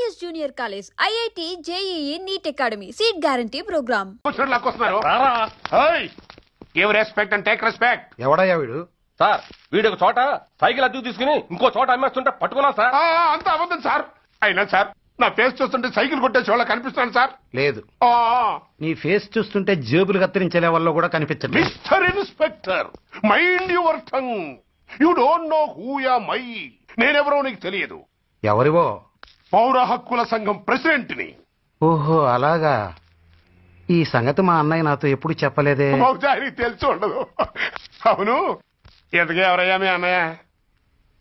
RVS junior college, IIT, JEE, NEET academy, seat guarantee programme. Give respect and take respect. ఎవడయ్యా వీడు? Sir వీడు ఒక చోట cycle అద్దెకు తీసుకుని ఇంకో చోట అమ్మేస్తుంటే పట్టుకున్నాం సార్. అంత అబద్ధం సార్. అయినా సార్ నా ఫేస్ చూస్తుంటే సైకిల్ కొట్టేసి వాళ్ళ కనిపిస్తాను సార్. లేదు, నీ ఫేస్ చూస్తుంటే జేబులు కత్తిరించే లెవెల్లో కూడా కనిపించట్లేదు. Mister inspector, mind your tongue. You don't know who yeah my. నేనెవరో నీకు తెలియదు. ఎవరివో? పౌర హక్కుల సంఘం ప్రెసిడెంట్ ని. ఓహో అలాగా. ఈ సంగతి మా అన్నయ్య నాతో ఎప్పుడు చెప్పలేదే. బహుశా ఆయనకి తెలిసి ఉండదు. అవును, ఎంతగా ఎవరయ్యా మీ అన్నయ్య?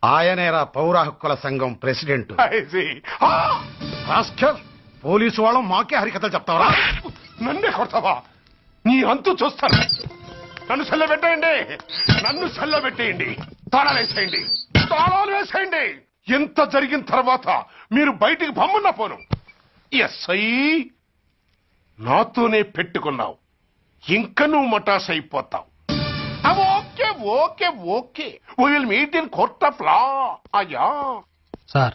ఆయనేరా పౌర హక్కుల సంఘం president. I see. Rascal, police వాళ్ళం మాకే హరికథలు చెప్తావరా? నన్నే కొడతావా? నీ అంతు చూస్తాను. నన్ను సెల్లబెట్టేయండి, నన్ను సెల్లబెట్టేయండి. తాళాలు వేసేయండి, తాళాలు వేసేయండి. ఎంత జరిగిన తర్వాత మీరు బయటికి బొమ్మన్నా పోను. ఎస్ఐ నాతోనే పెట్టుకున్నావు, ఇంక నువ్వు మటాస్ అయిపోతావు. Okay okay okay, will meet in court of law. అయ్యా సార్,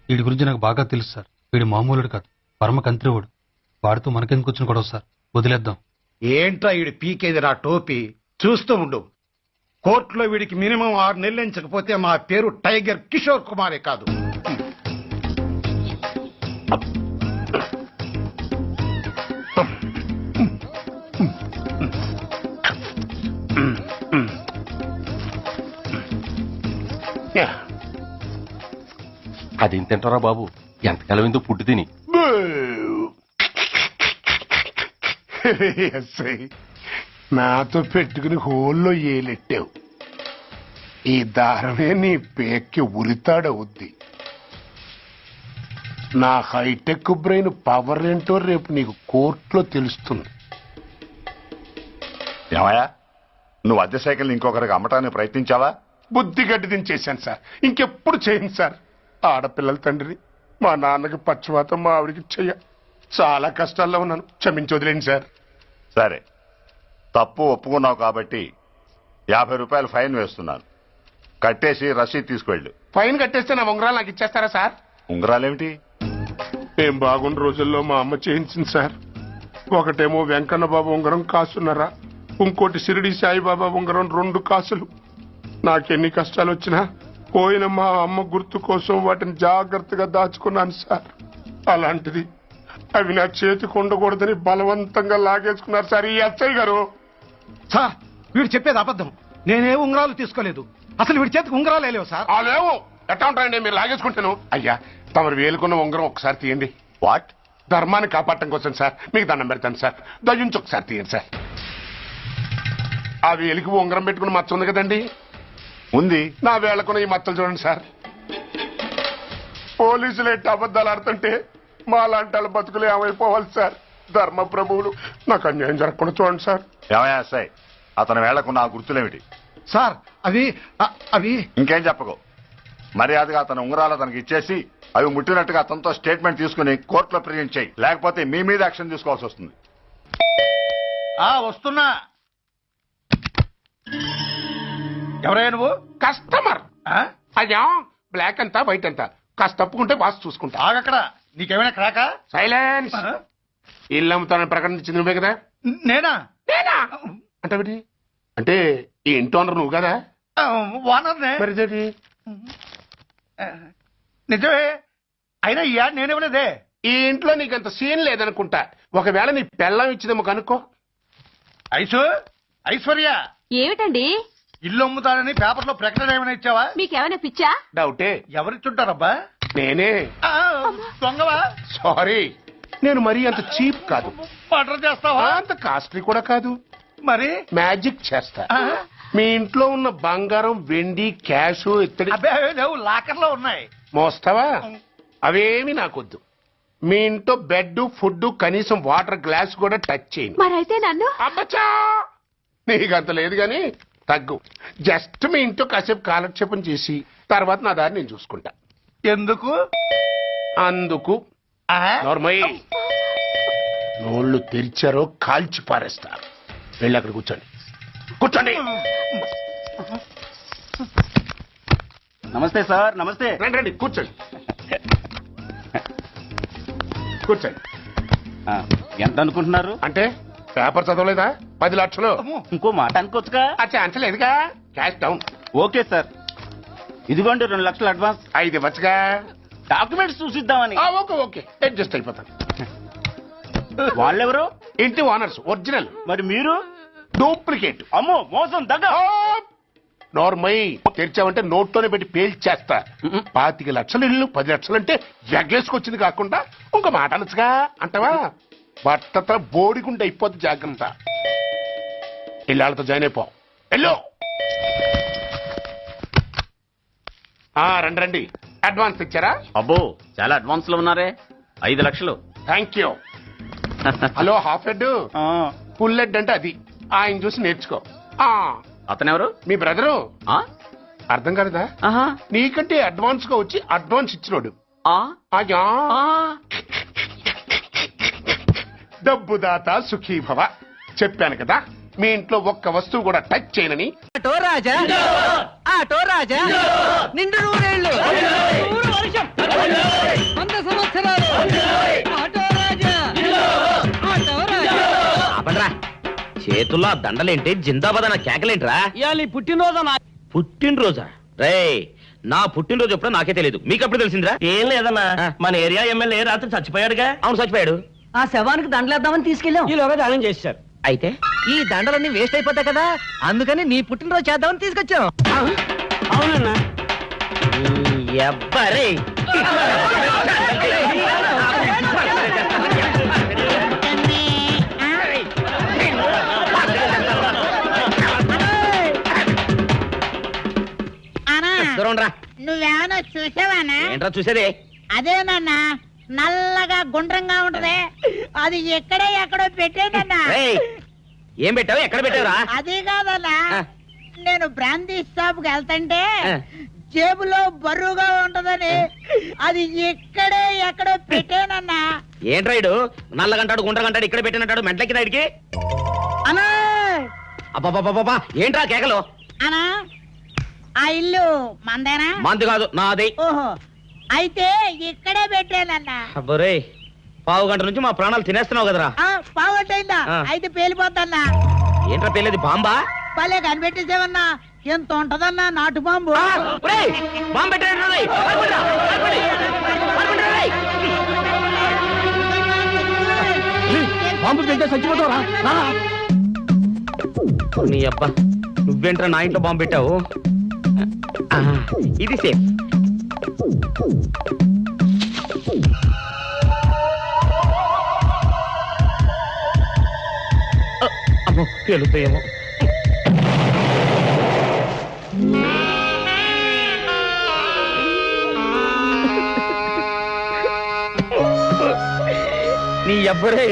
వీడి గురించి నాకు బాగా తెలుసు సార్. వీడు మామూలుడు కాదు, పరమ కంత్రివుడు. వాడితో మనకెందుకు వచ్చిన గొడవ సార్, వదిలేద్దాం. ఏంట్రా వీడి పీకేది నా టోపీ? చూస్తూ ఉండు. కోర్టులో వీడికి మినిమం 6 నెలలు ఎంచకపోతే మా పేరు టైగర్ కిషోర్ కుమారే కాదు. అది తింటారా బాబు, ఎంతకాలం ఎందుకు పుట్టి తిని. ఎస్ఐ నాతో పెట్టుకుని హోల్లో ఏలెట్టావు. ఈ దారమే నీ పేక్కి ఉరితాడవుద్ది. నా హైటెక్ బ్రెయిన్ పవర్ ఏంటో రేపు నీకు కోర్టులో తెలుస్తుంది. ఏమయ్యా, నువ్వు అద్దె సైకిల్ ఇంకొకరికి అమ్మటానికి ప్రయత్నించావా? బుద్ధి గడ్డి దించేశాను సార్, ఇంకెప్పుడు చేయను సార్. ఆడపిల్లల తండ్రిని, మా నాన్నకి పక్షవాతం, మా ఆవిడికి చెయ్య. చాలా కష్టాల్లో ఉన్నాను, క్షమించి వదిలేండి సార్. సరే, తప్పు ఒప్పుకున్నావు కాబట్టి 50 రూపాయలు ఫైన్ వేస్తున్నాను. కట్టేసి రసీదు తీసుకువెళ్ళు. ఫైన్ కట్టేస్తే నా ఉంగరాలు నాకు ఇచ్చేస్తారా సార్? ఉంగరాలేమిటి? ఏం బాగున్న రోజుల్లో మా అమ్మ చేయించింది సార్. ఒకటేమో వెంకన్న బాబు ఉంగరం కాసున్నరా, ఇంకోటి షిరిడి సాయిబాబా ఉంగరం 2 కాసులు. నాకెన్ని కష్టాలు వచ్చినా పోయిన మా అమ్మ గుర్తు కోసం వాటిని జాగ్రత్తగా దాచుకున్నాను సార్. అలాంటిది అవి నా చేతికి ఉండకూడదని బలవంతంగా లాగేసుకున్నారు సార్ ఈ ఎస్ఐ గారు. సార్, వీడు చెప్పేది అబద్ధం. నేనే ఉంగరాలు తీసుకోలేదు. అసలు వీడి చేతికి ఉంగరాలు లేవు సార్. లేవు, ఎట్లా ఉంటాయండి మీరు లాగేసుకుంటాను. అయ్యా, తమరు వేలుకున్న ఉంగరం ఒకసారి తీయండి. వాట్? ధర్మాన్ని కాపాడటం కోసం సార్, మీకు దండం పెడతాను సార్. దయ్యుంచి ఒకసారి తీయండి సార్. ఆ వేలికి ఉంగరం పెట్టుకుని మచ్చ ఉంది కదండి, ఉంది. నా వేళకున్న ఈ మచ్చలు చూడండి సార్. పోలీసులు ఎట్టి అబద్ధాలు ఆడుతుంటే మా లాంటి వాళ్ళ బతుకులు ఏమైపోవాలి సార్. ధర్మ ప్రభువులు, నాకు అన్యాయం జరగకుండా చూడండి సార్. ఏమయ్యా సాయి, అతని వేళ్లకున్న ఆ గుర్తులేమిటి? సార్, అవి ఇంకేం చెప్పకు. మర్యాదగా అతని ఉంగరాలు అతనికి ఇచ్చేసి అవి ముట్టినట్టుగా అతనితో స్టేట్మెంట్ తీసుకుని కోర్టులో ప్రజెంట్ చేయి. లేకపోతే మీ మీద యాక్షన్ తీసుకోవాల్సి వస్తుంది. వస్తున్నా. ఎవరయ్యా నువ్వు? కస్టమర్. అయ్యా, బ్లాక్ అంతా వైట్ అంతా కాస్త తప్పుకుంటే వాసు చూసుకుంటా. ఆగక్కడ, నీకేమైనా క్రాకా? సైలెన్స్. ఇల్లు అమ్ముతానని ప్రకటించింది నువ్వే కదా? నేనా? అంటే అంటే ఈ ఇంటి ఓనర్ నువ్వు కదా? వానర్నే. మరి ఇదేంటి? నిజమే, అయినా ఈ యాడ్ నేనేమలేదే. ఈ ఇంట్లో నీకంత సీన్ లేదనుకుంటా. ఒకవేళ నీ పెళ్ళం ఇచ్చిందేమో కనుక్కో. ఐశ్వర్య, ఏమిటండి? ఇల్లు అమ్ముతానని పేపర్లో ప్రకటన ఏమైనా ఇచ్చావా? మీకేమైనా పిచ్చా? డౌటే. ఎవరిచ్చుంటారబ్బా? నేనే. దొంగవా? సారీ, నేను మరీ అంత చీప్ కాదు. మర్డర్ చేస్తావా? అంత కాస్ట్లీ కూడా కాదు. మరి మ్యాజిక్ చేస్తా. మీ ఇంట్లో ఉన్న బంగారం, వెండి, క్యాష్, ఇత్తడి లేవు, లాకర్ లో ఉన్నాయి. మోస్తావా? అవేమి నాకొద్దు. మీ ఇంట్లో బెడ్, ఫుడ్, కనీసం వాటర్ గ్లాస్ కూడా టచ్ చేయను. మరైతే నన్ను? అబ్బచ్చా, నీకంత లేదు గాని తగ్గు. జస్ట్ మీ ఇంట్లో కాసేపు కాలక్షేపం చేసి తర్వాత నా దారి నేను చూసుకుంటా. ఎందుకు? అందుకు. నార్మల్ నోళ్ళు తెరిచారో కాల్చి పారేస్తారు. వెళ్ళి అక్కడ కూర్చోండి. కూర్చోండి. నమస్తే సార్. నమస్తే. రండి రండి, కూర్చోండి. కూర్చోండి. ఎంత అనుకుంటున్నారు? అంటే పేపర్ చదవలేదా? 10 లక్షలు. ఇంకో మాట అనుకోవచ్చుగా. ఛాన్స్ లేదుగా. Cash down. ఓకే సార్, ఇదిగోండి 2 లక్షలు అడ్వాన్స్. 5 ఇవ్వచ్చుగా. డాక్యుమెంట్స్ చూసిద్దామని. ఓకే ఓకే, అడ్జస్ట్ అయిపోతాను. వాళ్ళెవరు? ఇంటి ఓనర్స్, ఒరిజినల్. మరి మీరు? డూప్లికేట్. అమ్మో, మోసం దగ్గ. నోర్మై తెరిచావంటే నోట్తోనే పెట్టి పేల్చేస్తా. 25 లక్షలు ఇల్లు 10 లక్షలు అంటే ఎగ్గేసుకొచ్చింది కాకుండా ఇంకో మాట అనొచ్చుగా అంటావా? బట్టతో బోడిగుండి అయిపోద్ది, జాగ్రత్త. ఇళ్ళతో జాయిన్ అయిపో. ఎల్లో రండి రండి. అడ్వాన్స్ ఇచ్చారా? అబ్బో, చాలా అడ్వాన్స్ లో ఉన్నారే. 5 లక్షలు. Thank you. Hello half head, full head అంటే అది. ఆయన చూసి నేర్చుకో. అతనెవరు? మీ బ్రదరు. ఆ? అర్థం కాలేదా? ఆహా. నీకంటే అడ్వాన్స్ గా వచ్చి అడ్వాన్స్ ఇచ్చినోడు. ఆ? ఆగా. ఆ. డబ్బుదాత సుఖీభవ. చెప్పాను కదా, మీ ఇంట్లో ఒక్క వస్తువు కూడా టచ్ చేయనని. ఆటో రాజా, ఆటో రాజా, నిండు నూరేళ్ళు, 100 వర్షం, 100 సంవత్సరాలు. ఆటో రాజా, ఆటో రాజా. ఆపండ్రా, చేతుల్లో ఆ దండలేంటి, జిందాబాద్ అన్న కేకలేంట్రా? ఇవాళ నీ పుట్టినరోజు పుట్టినరోజా? రే, నా పుట్టినరోజు ఎప్పుడో నాకే తెలియదు, మీకు ఎప్పుడు తెలిసిందిరా? ఏం లేదన్నా, మన ఏరియా ఎమ్మెల్యే రాత్రి చచ్చిపోయాడుగా. అవును, చచ్చిపోయాడు. ఆ శవానికి దండలేద్దామని తీసుకెళ్ళాం. ఈలోగా దానం చేశారు. అయితే ఈ దండలన్నీ వేస్ట్ అయిపోతాయి కదా, అందుకని నీ పుట్టినరోజు చేద్దామని తీసుకొచ్చాం. అవునన్నా. ఎవ్వరే నువ్వేమన్నా చూసావానా? ఏంట్రా చూసేది? అదేనన్నా, నల్లగా గుండ్రంగా ఉంటది, అది ఎక్కడో పెట్టేదన్నా. రేయ్, ఏం పెట్టావు, ఎక్కడ పెట్టావురా? అది కాదన్నా, నేను బ్రాందీ షాప్ కి వెళ్తుంటే ఆ. జేబులో బరువుగా ఉంటదని అది ఎక్కడో పెట్టేనన్నా. ఏంట్రా ఇడు నల్లగంటాడు, గుండ్రగంటాడు, ఇక్కడ పెట్టినట్టాడు, మెంట్లెక్కిన ఇడికి. అన్నా అబ్బాబాబాబా, ఏంట్రా కేకలు? అన్నా, ఆ ఇల్లు మందేనా? మంది కాదు, నాది. ఓహో, అయితే ఇక్కడే పెట్టానన్నా. అబ్బరే, పావు గంట నుంచి మా ప్రాణాలు తినేస్తున్నావు కదరా. పావుగంటైందా? ఆ. అయితే పేలిపోద్దన్నా. ఏంట్రా పెళ్ళేది, బాంబా? భలే కనిపెట్టేసేవన్నా, ఎంత ఉంటదన్నా నాటు బాంబు. బాంబు పెట్టాడు. బాంబు పెడితే చచ్చిపోతావరా? నీ అబ్బా, నువ్వేంట్రా నా ఇంట్లో బాంబు పెట్టావు? ఇది సేఫ్. అమ్మో, పేలుతాయేమో. నీ అబ్బరే,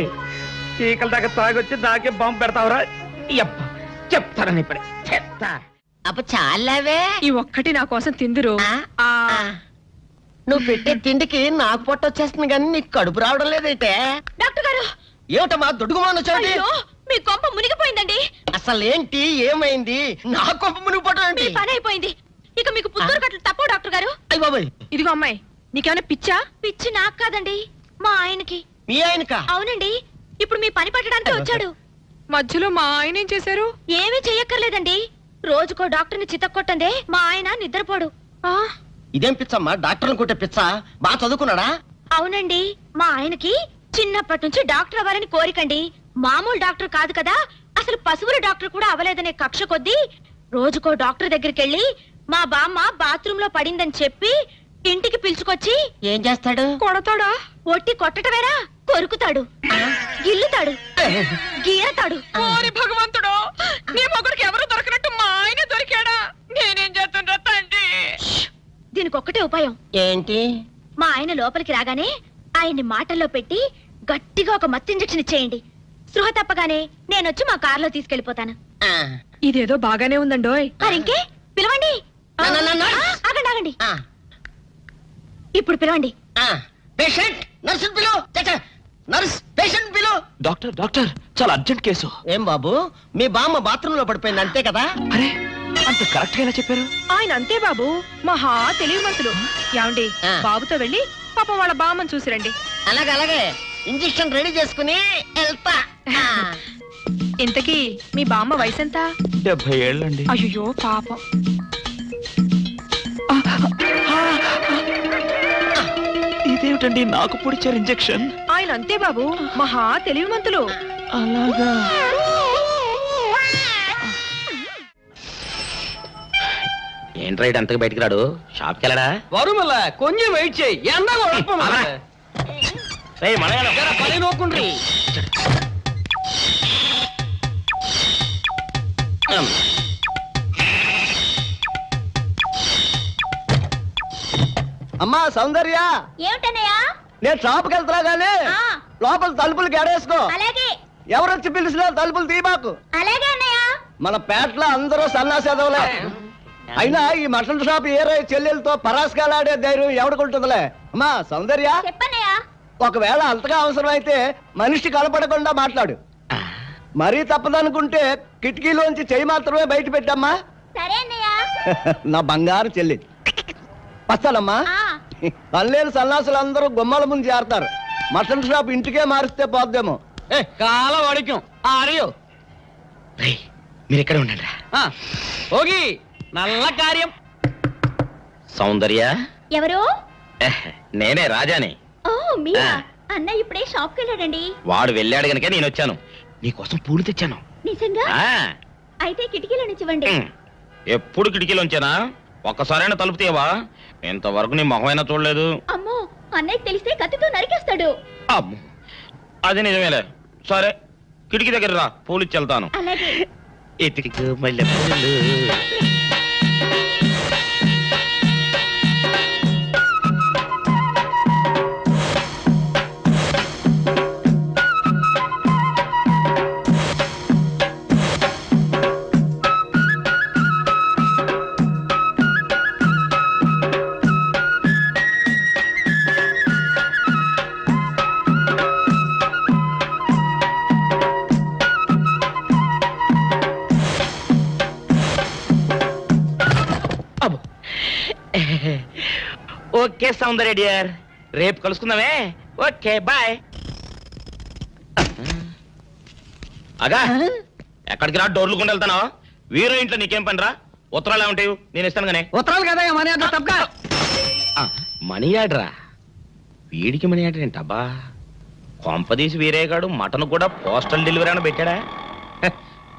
చీకల దాకా తాగొచ్చి నాకే బాంబు పెడతావురా? అబ్బా, చెప్తారని ఇప్పుడే చెప్తా. అప్ప చాలావే, ఈ ఒక్కటి నా కోసం తిందురు. నువ్వు పెట్టే తిండికి నాకు పొట్ట వచ్చేస్తుంది కానీ నీకు కడుపు రావడం లేదైతే. డాక్టర్ గారు, ఏమిటమ్మా దొడుగుమాను వచ్చాడు? అయ్యో, మీ కొంప మునిగిపోయిందండి. అసలు ఏంటి, ఏమైంది? నా కొంప మునిగిపోవడం మీ ఏంటి? పని అయిపోయింది. ఇక మీకు పుత్తూరు కట్టలు తప్పవు డాక్టర్ గారు. అయ్య బాబాయ్, ఇదిగో అమ్మాయి, నీకేమైనా పిచ్చా? పిచ్చి నాకు కాదండి, మా ఆయనకి. మీ ఆయనక? అవునండి, ఇప్పుడు మీ పని పట్టడానికి వచ్చాడు. మధ్యలో మా ఆయన ఏం చేశారు? ఏమీ చెయ్యక్కర్లేదండి, రోజుకో డాక్టర్ని చితక్కొట్టందే మా ఆయన నిద్రపోడు. ఇదేం పిచ్చమ్మా, డాక్టర్ని కొట్టే పిచ్చ? బాగా చదువుకున్నాడా? అవునండి, మా ఆయనకి చిన్నప్పటి నుంచి డాక్టర్ అవ్వాలని కోరికండి. మామూలు డాక్టర్ కాదు కదా, అసలు పశువుల డాక్టర్ కూడా అవ్వలేదనే కక్ష కొద్దీ రోజుకో డాక్టర్ దగ్గరికి వెళ్ళి మా బామ్మ బాత్రూమ్ లో పడిందని చెప్పి ఇంటికి పిలుచుకొచ్చి ఏం చేస్తాడు? కొడతాడా? ఒట్టి కొట్టటమేరా, కొరుకుతాడు, గిల్లుతాడు, గీరతాడు. ఓరి భగవంతుడు, నీ మొగుడికి ఎవరు దొరకనట్టు మా ఆయన దొరికాడా? నేనేం చేస్తుండ్రా తండ్రి? దీనికి ఒక్కటే ఉపాయం. ఏంటి? మా ఆయన లోపలికి రాగానే ఆయన్ని మాటల్లో పెట్టి గట్టిగా ఒక మత్తు ఇంజెక్షన్ ఇచ్చేయండి. స్పృహ తప్పగానే నేనొచ్చి మా కారులో తీసుకెళ్లిపోతాను. ఇదేదో బాగానే ఉందండోయ్. మరింకే పిలవండి. ఆగండి ఆగండి, ఇప్పుడు పిలవండి. పేషెంట్, నర్సు పిలు. నర్స్, పేషెంట్ పిలు. డాక్టర్, డాక్టర్, చాలా అర్జెంట్ కేసు. ఏం బాబు, మీ బామ్మ బాత్రూమ్ లో పడిపోయింది అంతే కదా? అరే, అంత కరెక్ట్ గా ఎలా చెప్పారు? ఆయన అంతే బాబు, మహా తెలివి మంతులు. ఏమండి, బాబుతో వెళ్ళి పాపం వాళ్ళ బామ్మని చూసిరండి. అలాగే అలాగే. ఇంజెక్షన్ రెడీ చేసుకుని వెళ్తా. ఇంతకీ మీ బామ్మ వయసు ఎంత? 70 ఏళ్ళండి. అయ్యో పాపం. ఇదేమిటండి నాకు పొడిచారు ఇంజెక్షన్? ఆయన అంతే బాబు, మహా తెలివిమంతులు. అలాగా. ఏంట్రా ఇటు అంతకు బయటికి రాడు? షాప్కి వెళ్ళడా? వరుమల కొంచెం వెయిట్ చేయి. ఎండ పని నోకుండ్రి. అమ్మా సౌందర్య, ఏమిటన్నయ్యా? నేను షాప్కి వెళ్తున్నా గానీ లోపల తలుపులు గడేసుకో. అలాగే ఎవరొచ్చి పిలిచినా తలుపులు తీయబాకు. అలాగే అన్నయ్య. మన పేటలో అందరూ సన్నాసేదవులే. అయినా ఈ మటన్ షాప్ ఏరే చెల్లెలతో పరాస్కాలాడే ధైర్యం ఎవడుకుంటుందిలే. అమ్మా సౌందర్య, చెప్పన్నయ్యా. ఒకవేళ అంతగా అవసరమైతే మనిషి కనపడకుండా మాట్లాడు. మరీ తప్పదనుకుంటే కిటికీలోంచి చెయ్యి మాత్రమే బయట పెట్టమ్మా. సరే అన్నయ్య. నా బంగారు చెల్లి. వస్తానమ్మా. పనిలేని సన్నాసులు అందరూ గుమ్మల ముందు చేరతారు. మటన్ షాప్ ఇంటికే మారిస్తే పోద్దేమో. కాల వాడికం ఆరియో. మీరు ఇక్కడే ఉండండి. ఓగి నల్ల కార్యం. సౌందర్య, ఎవరు? నేనే రాజాని. ఓ మీరా? అన్న ఇప్పుడే షాప్ కి వెళ్ళాడండి. వాడు వెళ్ళాడు గనుక నేను వచ్చాను. నీకోసం పూలు తెచ్చాను. నిజంగా? ఆ, అయితే కిటికీలో నుంచి ఇవ్వండి. ఎప్పుడు కిటికీలోంచేనా? ఒక్కసారైనా తలుపు తీయవా? ఇంతవరకు నీ మొహమైనా చూడలేదు. అమ్మో, అన్నయ్యకి తెలిస్తే కత్తితో నరికేస్తాడు. అమ్మో, అది నిజమేలే. సరే, కిటికీ దగ్గర రా, పూలు ఇచ్చి వెళ్తాను. అలాగే. ఇటుకు మల్లె పూలు. ఓకే సౌందర్య డియర్, రేపు కలుసుకుందామే. Okay bye. అగా ఎక్కడికి రా? డోర్లు కొండ వెళ్తానా? వీరో ఇంట్లో నీకేం పని రా? ఉత్తరాలు ఏమంటాయి? నేను ఇస్తాను గానే. ఉత్తరాలు కదా మనీ ఆర్డర్ తప్ప. మనీ ఆర్డరా? వీడికి మనీ ఆర్డర్ ఏంటబ్బా? కొంపదీసి వీరేగాడు మటన్ కూడా పోస్టల్ డెలివరీ అని పెట్టాడా?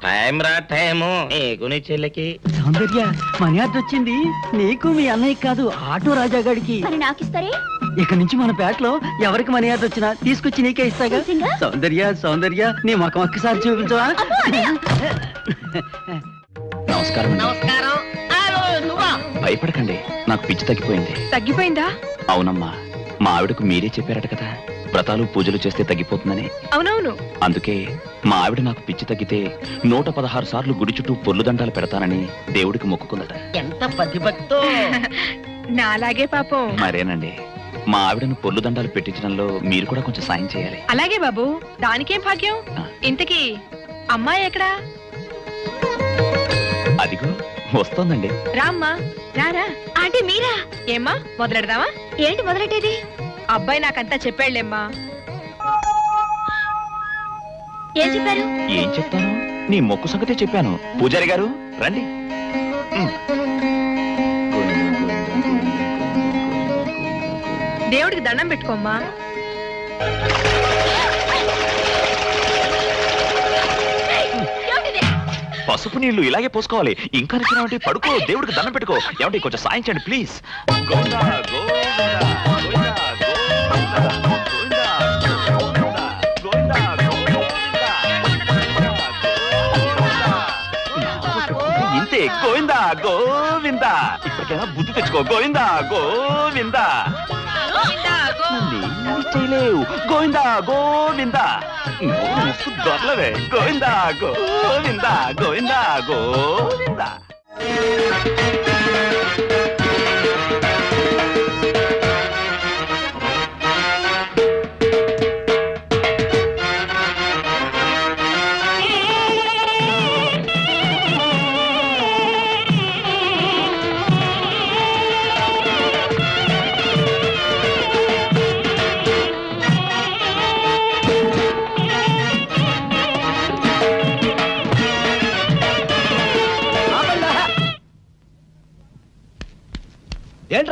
టైం రా టైము నీకు నీ చెల్లెకి. సౌందర్య, మనీ ఆర్డర్ వచ్చింది. నీకు మీ అన్నయ్య కాదు, ఆటో రాజా గారికి. మరి నాకిస్తారే? ఇక నుంచి మన పేటలో ఎవరికి మనీ ఆర్డర్ వచ్చినా తీసుకొచ్చి నీకే ఇస్తాగా. నిజంగా? సౌందర్య సౌందర్య, నీ ముఖం ఒక్కసారి చూపించవా? నమస్కారం. నమస్కారం. నువ్వా? భయపడకండి, నాకు పిచ్చి తగ్గిపోయింది. తగ్గిపోయిందా? అవునమ్మా, మా ఆవిడకు మీరే చెప్పారట కదా, వ్రతాలు పూజలు చేస్తే తగ్గిపోతుందని. అవునవును. అందుకే మా ఆవిడ నాకు పిచ్చి తగ్గితే 116 సార్లు గుడి చుట్టూ పొర్లు దండాలు పెడతానని దేవుడికి మొక్కుకుందట. ఎంత ప్రతిభక్తో. నాలాగే పాపం. మరేనండి, మా ఆవిడను పొర్లు దండాలు పెట్టించడంలో మీరు కూడా కొంచెం సాయం చేయాలి. అలాగే బాబు, దానికేం భాగ్యం. ఇంతకీ అమ్మాయి ఎక్కడా? అదిగో వస్తోందండి. రామ్మా, రారా. ఆంటీ మీరా? ఏమ్మా, మొదలెడదామా? ఏంటి మొదలెట్టేది? అబ్బాయి నాకంతా చెప్పాడులేమ్మా. ఏం చెప్పారు? ఏం చెప్తాను, నీ మొక్కు సంగతే చెప్పాను. పూజారి గారు రండి. దేవుడికి దండం పెట్టుకోమ్మా. పసుపు నీళ్లు ఇలాగే పోసుకోవాలి. ఇంకా నచ్చినావంటే పడుకో, దేవుడికి దండం పెట్టుకో. ఏమంటే కొంచెం సాయం చేయండి ప్లీజ్. ఇంతే, గోవిందా గోవిందా. ఇప్పటికైనా బుద్ధి తెచ్చుకో. గోవిందా గోవిందా. నన్నేమీ చేయలేవు. గోవిందా గోవిందా. దొరలవే. గోవిందా గోవిందా గోవిందా గోవిందా.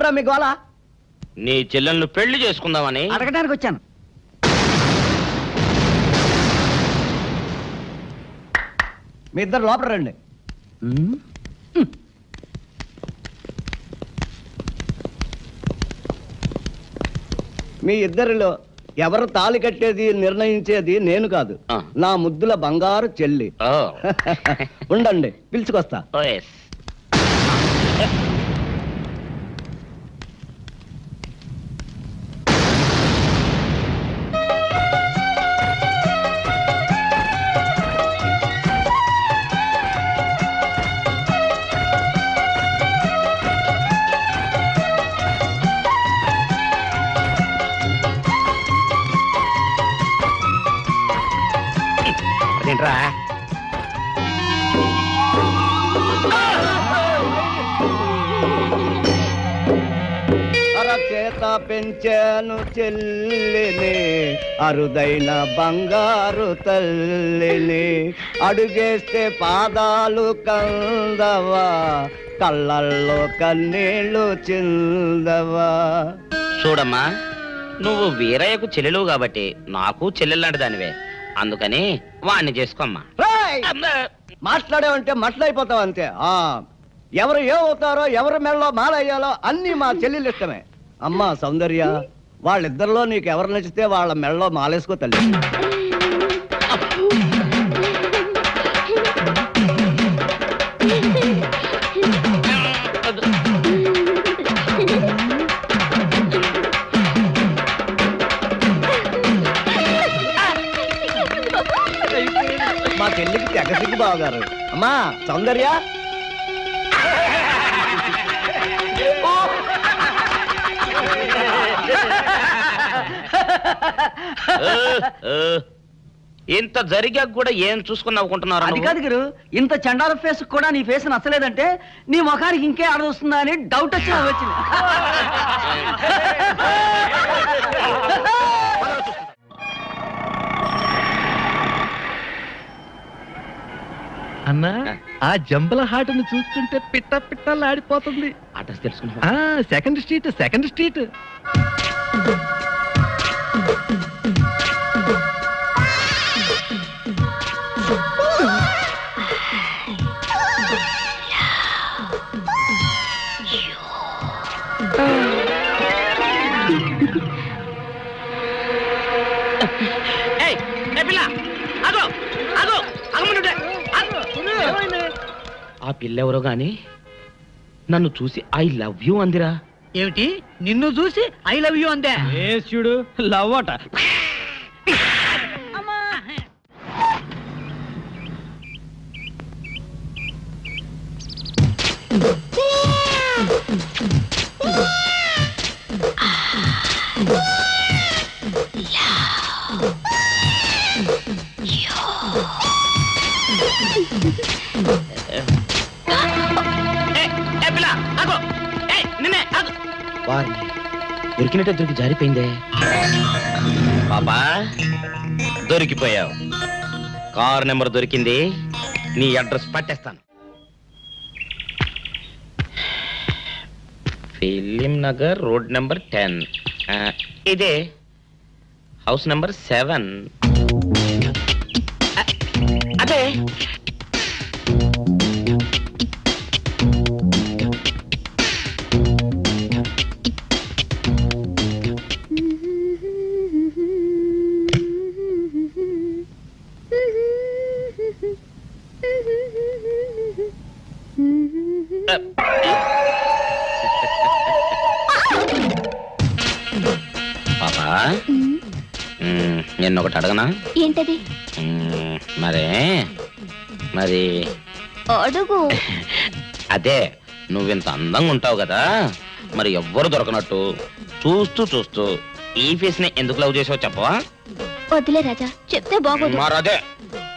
ఏంట్రా మీ గోళ? నీ చెల్లెల్ని పెళ్లి చేసుకుందామని. అడగడానికి వచ్చాను. మీ ఇద్దరు లోపల రండి. మీ ఇద్దరిలో ఎవరు తాళి కట్టేది నిర్ణయించేది నేను కాదు, నా ముద్దుల బంగారు చెల్లి. ఓ. ఉండండి, పిలుచుకొస్తా. ఓ, ఎస్. అదేంట్రా? అరచేత పెంచాను చెల్లిని, అరుదైన బంగారు తల్లిని, అడుగేస్తే పాదాలు కందవా, కళ్ళల్లో కన్నీళ్లు చిందవా. చూడమ్మా, నువ్వు వీరయ్యకు చెల్లెలు కాబట్టి నాకు చెల్లెల్లాంటి దానివే. అందుకని వాణ్ణి చేసుకోమ్మా. మాట్లాడేవంటే మట్లయిపోతావు అంతే. ఎవరు ఏమవుతారో, ఎవరి మెడలో మాలయ్యాలో అన్ని మా చెల్లెలు ఇష్టమే. అమ్మా సౌందర్య, వాళ్ళిద్దరిలో నీకు ఎవరు నచ్చితే వాళ్ళ మెడలో మాలేసుకో తల్లి. మా చెల్లికి తెగసిగ్గు బావగారు. అమ్మా సౌందర్య, ఇంత జరిగాక కూడా ఏం చూసుకుని నవ్వుకుంటున్నారు? అది కాదు గురు, ఇంత చండాల ఫేస్ కూడా నీ ఫేస్ నచ్చలేదంటే నీ ముఖానికి ఇంకే ఆడదొస్తుందా అని డౌట్ వచ్చి వచ్చింది. అన్నా, ఆ జంబల హాటును చూస్తుంటే పిట్ట పిట్టలాడిపోతుంది. అడ్రస్ తెలుసుకున్నా? Second street, second street. ఆ పిల్లెవరో గాని నన్ను చూసి ఐ లవ్ యూ అందిరా. ఏమిటి, నిన్ను చూసి ఐ లవ్ యూ అందే? చూడు, లవ్ అట. దొరికినట్టే దొరికి జారిపోయిందే. పాపా, దొరికిపోయావు. కార్ నెంబర్ దొరికింది, నీ అడ్రస్ పట్టేస్తాను. Film Nagar, road number 10. ఇదే హౌస్ నెంబర్ 7. అదే. పాపా, నిన్నొకటి అడగనా? ఏంటది? మరి అడుగు. అదే, నువ్వింత అందంగా ఉంటావు కదా, మరి ఎవ్వరు దొరకనట్టు చూస్తూ చూస్తూ ఈ ఫేస్ ని ఎందుకు లవ్ చేసావు చెప్పవా? వద్దులే రాజా, చెప్తే బాగోదు. మరదే.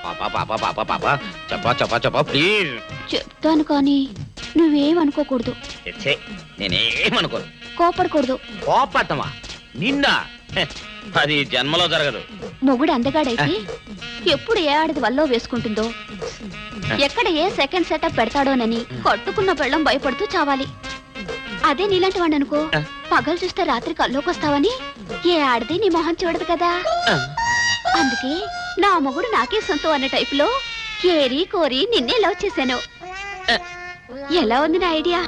పాపా పాపా పాపా పాపా, చెప్పా చెప్పా చెప్పా ప్లీజ్. చెప్తాను కానీ నువ్వేమనుకోకూడదు. నేనేమనుకోను. కోపడకూడదు. కోపడతామా? నిన్న అది జన్మలో జరగదు. మొగుడు అందగాడైతే ఎప్పుడు ఏ ఆడది వల్లో వేసుకుంటుందో, ఎక్కడ ఏ సెకండ్ సెటప్ పెడతాడోనని కట్టుకున్న పెళ్ళం భయపడుతూ చావాలి. అదే నీలాంటి వాడు అనుకో పగలు చూస్తే రాత్రి కల్లోకి వస్తావని ఏ ఆడది నీ మొహం చూడదు కదా. అందుకే నా మొగుడు నాకే సొంతం అన్న టైప్ లో కేరి కోరి నిన్నే లవ్ చేశాను. ఎలా ఉంది నా ఐడియా?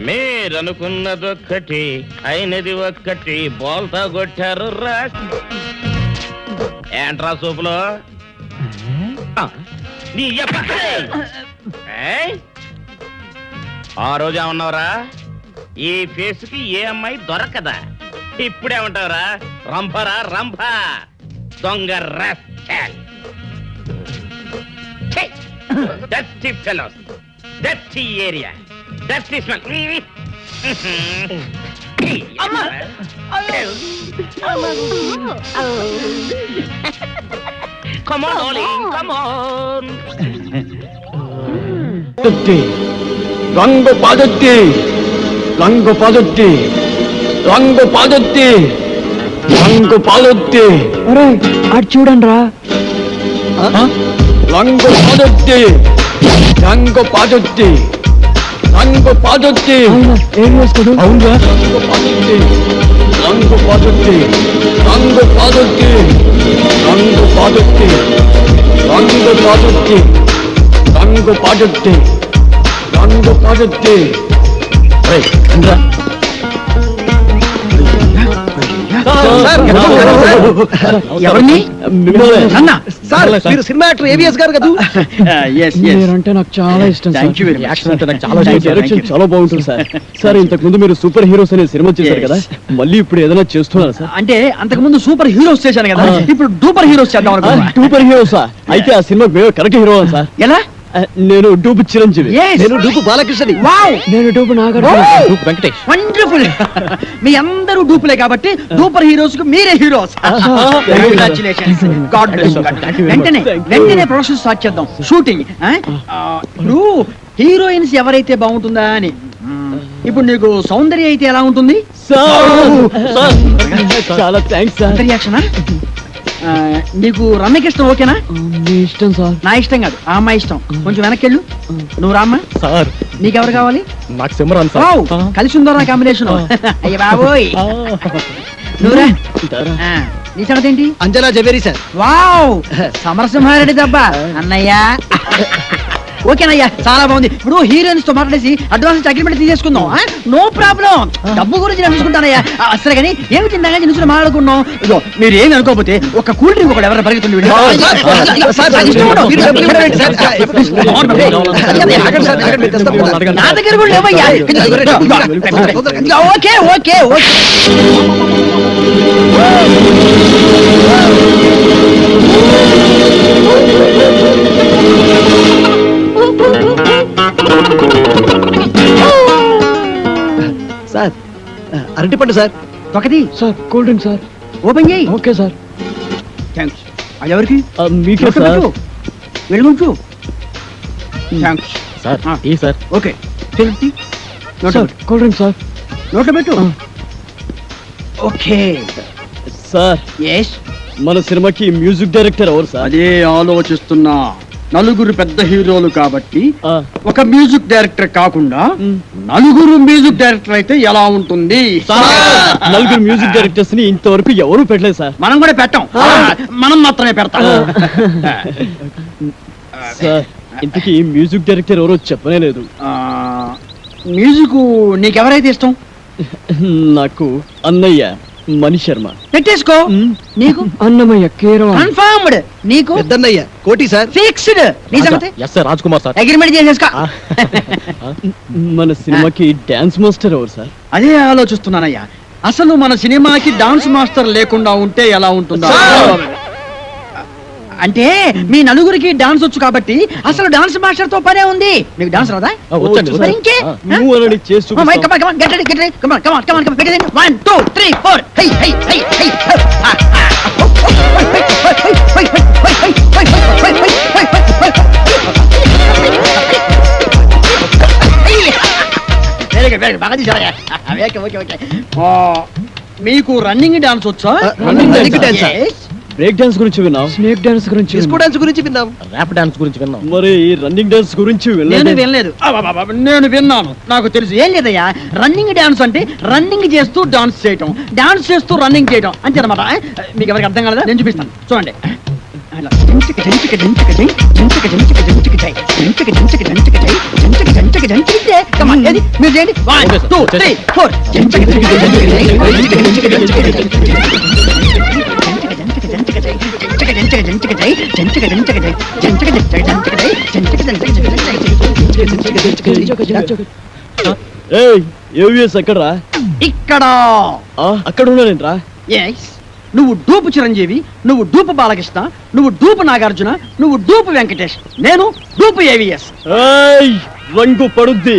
మీరనుకున్నదొక్కటి అయినది ఒక్కటి బోల్తా కొట్టారు రా. ఏంట్రా సూపులో నీ ఆ రోజు ఏమన్నావురా? ఈ ఫేస్ కి ఏ అమ్మాయి దొరకదా. ఇప్పుడేమంటావురా? రంభరా రంభ దొంగ rascal. Dirty fellows, dirty area, dirty smell. Come on, darling, come on. రంగు పాదొత్తి, రంగు పాదొత్తి, రంగు పాదొత్తి, రంగు పాదొత్తి. అటు చూడండి రా. రంగు పాదొత్తి, రంగు పాదొత్తి, రంగు పాదొత్తి. ఏం వేసుకోడు? అవునురా. రంగు పాదొత్తి, రంగు పాదొత్తి, రంగు పాదొత్తి, రంగు పాదొత్తి, రంగు పాదొత్తి, రంగు పాదొత్తి, రంగు పాదొత్తి. ఎవరిని? అన్నా సార్, మీరు సినిమా యాక్టర్ ఏవిఎస్ గారు కదా? అంటే నాకు చాలా ఇష్టం. యాక్షన్ అంటే నాకు చాలా డైరెక్షన్ చాలా బాగుంటుంది సార్. సార్ ఇంతకు ముందు మీరు సూపర్ హీరోస్ అనే సినిమా చేశారు కదా, మళ్ళీ ఇప్పుడు ఏదైనా చేస్తున్నారా సార్? అంటే అంతకు ముందు సూపర్ హీరోస్ చేశాను కదా, ఇప్పుడు డూపర్ హీరోస్ చేద్దాం అనుకుంటున్నా. సూపర్ హీరోసా? అయితే ఆ సినిమా కరెక్ట్ హీరో సార్. ఎలా? నేను డూపు చిరంజీవి. నేను డూపు బాలకృష్ణని. నేను dupe Nagarjuna. Dupe Venkatesh. Wonderful. మీ అందరూ డూపులే కాబట్టి డూపర్ హీరోస్ కు మీరే హీరోస్. కంగ్రాచులేషన్స్. God bless. వెంటనే ప్రొడక్షన్ స్టార్ట్ చేద్దాం, షూటింగ్. ఇప్పుడు హీరోయిన్స్ ఎవరైతే బాగుంటుందా అని. ఇప్పుడు నీకు సౌందర్య అయితే ఎలా ఉంటుంది? చాలా థ్యాంక్స్ సార్. రియాక్షనా? నీకు రమ్యకృష్ణ ఓకేనా? మీ ఇష్టం సార్. నా ఇష్టం కాదు, ఆ అమ్మాయి ఇష్టం. కొంచెం వెనక్కెళ్ళు. నువ్వు రామ్మా. సార్ నీకెవరు కావాలి? నాకు సిమరాన్ ఓ, కలిసి ఉందో నా కాంబినేషన్. అయ్య బాబోయ్. నువ్వురా. నీ సంగతి ఏంటి? అంజనా జవేరి సార్. వావ్, సమరసింహారెడ్డి దెబ్బ అన్నయ్య. ఓకేనయ్యా, చాలా బాగుంది. ఇప్పుడు హీరోయిన్స్ తో మాట్లాడేసి అడ్వాన్స్ అగ్రిమెంట్ తీసేసుకుందాం. No problem. డబ్బు గురించి నేను చూసుకుంటానయ్యా. అసలు కానీ ఏమి తిందా నిన్ను మాట్లాడుకున్నాం. ఇదో మీరు ఏమి అనుకోకపోతే ఒక కూల్ డ్రింక్ ఒకటి ఎవరైనా పరిగెత్తుండే. నా దగ్గర కూడా లేవయ్యా. Okay okay okay. సార్ అరటిపండు సార్. ఒకటి sir cool drink sir. Open చేయి. Okay sir. థ్యాంక్స్. అది ఎవరికి? మీకే సార్. వెళ్ళుంచు. Thanks sir. ఈ sir. Okay. Cool drink sir. నోట్లో పెట్టు. Okay sir. ఎస్. మన సినిమాకి మ్యూజిక్ డైరెక్టర్ ఎవరు సార్? అదే ఆలోచిస్తున్నా. నలుగురు పెద్ద హీరోలు కాబట్టి ఒక మ్యూజిక్ డైరెక్టర్ కాకుండా నలుగురు మ్యూజిక్ డైరెక్టర్ అయితే ఎలా ఉంటుంది? నలుగురు మ్యూజిక్ డైరెక్టర్స్ ని ఇంతవరకు ఎవరు పెట్టలేదు సార్. మనం కూడా పెట్టాం, మనం మాత్రమే పెడతాం. సార్ ఇంతకీ మ్యూజిక్ డైరెక్టర్ ఎవరో చెప్పనే లేదు. మ్యూజిక్ నీకెవరైతే ఇష్టం? నాకు అన్నయ్య మణి శర్మ. పెట్టేసుకో. నీకు? అన్నమయ్య కేరళ. కన్ఫర్మ్డ్. నీకు? పెద్దన్నయ్య కోటి సార్. ఫిక్స్డ్. నీ సంగతి? Yes sir, Raj Kumar sir. Agreement చేసేసుకో. మన సినిమాకి డాన్స్ మాస్టర్ ఎవరు సార్? అదే ఆలోచిస్తున్నానయ్యా. అసలు మన సినిమాకి డాన్స్ మాస్టర్ లేకుండా ఉంటే ఎలా ఉంటుందో. అంటే మీ నలుగురికి డాన్స్ వచ్చు కాబట్టి అసలు డాన్స్ మాస్టర్ తో పనే ఉంది. మీకు డాన్స్ రాదా? మరి ఇంకే. నువ్వు అనని చేసి చూపిస్తావు. Come on, come on, get ready, get ready. Come on, come on, come on, get ready. 1 2 3 4. Hey, hey, hey, hey. Very good, very good. బాగా తీసావయ్యా. Okay okay okay. మీకు రన్నింగ్ డాన్స్ వచ్చా? running dance ఆ? Yes. Break dance గురించి విన్నాం, snake dance గురించి, disco dance గురించి విన్నాం. ర్యాప్ డాన్స్ గురించి విన్నాం. మరి రన్నింగ్ డాన్స్ గురించి నేను వినలేదు. నేను విన్నాను, నాకు తెలుసు. ఏం లేదయ్యా, రన్నింగ్ డాన్స్ అంటే రన్నింగ్ చేస్తూ డాన్స్ చేయటం, డాన్స్ చేస్తూ రన్నింగ్ చేయటం అంతే అనమాట. మీకు ఎవరికి అర్థం కాలేదా? నేను చూపిస్తాను, చూడండి. అలా. జంచిక జంచిక జంచిక జై, జంచిక జంచిక జంచిక జై, జంచిక జంచిక జంచిక జై, జంచిక జంచిక జంచిక జై. Come on, ఏది? మీరు చేయండి. 1 2 3 4. జంచిక జంచిక జంచిక జై, జంచిక జంచిక జంచిక జై, జంచిక జై, జంచిక జంచిక జంచిక జై, జంచిక జంచిక జై, జంచిక జంచిక జంచిక జై, జంచిక జంచిక జంచిక జై. ఏవిఎస్ ఎక్కడరా? ఇక్కడ. అక్కడ ఉన్నానేంట్రా? ఎస్, నువ్వు డూపు చిరంజీవి, నువ్వు డూపు బాలకృష్ణ, నువ్వు డూపు నాగార్జున, నువ్వు డూపు వెంకటేష్, నేను డూపు ఏవిఎస్. రంగు పడుద్ది,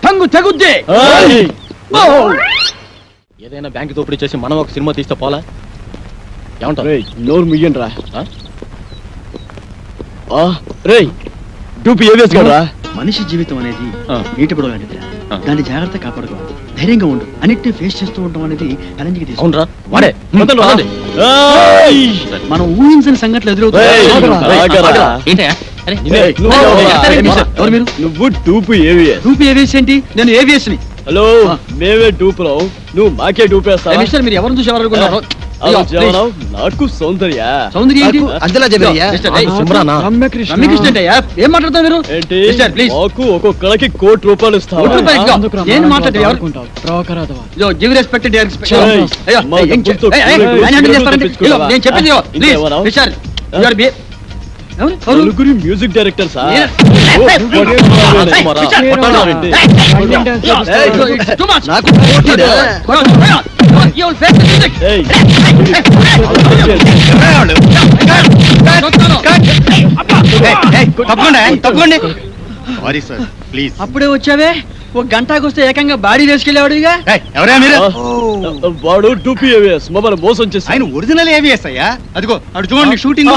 తంగు తెగుద్ది. ఏదైనా బ్యాంక్ దోపిడీ చేసి మనం ఒక సినిమా తీస్తే పోలా? ఏమంటారు? నోరు ముయ్యండి రా. రేయ్ డూపు ఏవిఎస్ కదరా? మనిషి జీవితం అనేది నీటి గొడవ లాంటిదిరా. దాన్ని జాగ్రత్త కాపాడుకోవాలి, ధైర్యంగా ఉండు. అన్నిటిని ఫేస్ చేస్తూ ఉండడం అనేది ఛాలెంజ్కి తీసుకుంటా. అవునరా, వాడే మనం ఊహించిన సంఘటనలు ఎదురవుతాయి. ఎవరు మీరు? నువ్వు డూపు ఏవిఎస్. డూపు ఏవిఎస్ ఏంటి? నేను ఏవిఎస్ ని. హలో, మేమే డూపులో, నువ్వు మాకే డూపేస్తా. మిస్టర్, మీరు ఎవరిని చూసి ఎవరు అనుకున్నారు? నాకు సౌందర్య. సౌందర్య ఏంటి? అంతలా రమ్యకృష్ణ ఏంటయ్యా? ఏం మాట్లాడతారు మీరు? ఏంటి? Mister, please. మాకు ఒక్కొక్కడికి ₹1,00,00,000 ఇస్తావా? నేను మాట్లాడేది గివ్ రెస్పెక్ట్. నేను చెప్పింది నలుగురి మ్యూజిక్ డైరెక్టర్ సార్. అప్పుడే వచ్చావే, ఒక గంటకు వస్తే ఏకంగా బాడీ వేసుకెళ్ళేవాడుగా. ఎవరా మీరు? వాడు డూపీ ఏవిఎస్ మమ్మల్ని మోసం చేసి. ఆయన ఒరిజినల్ ఏవిఎస్ అయ్యా. అదిగో అటు చూడండి, షూటింగ్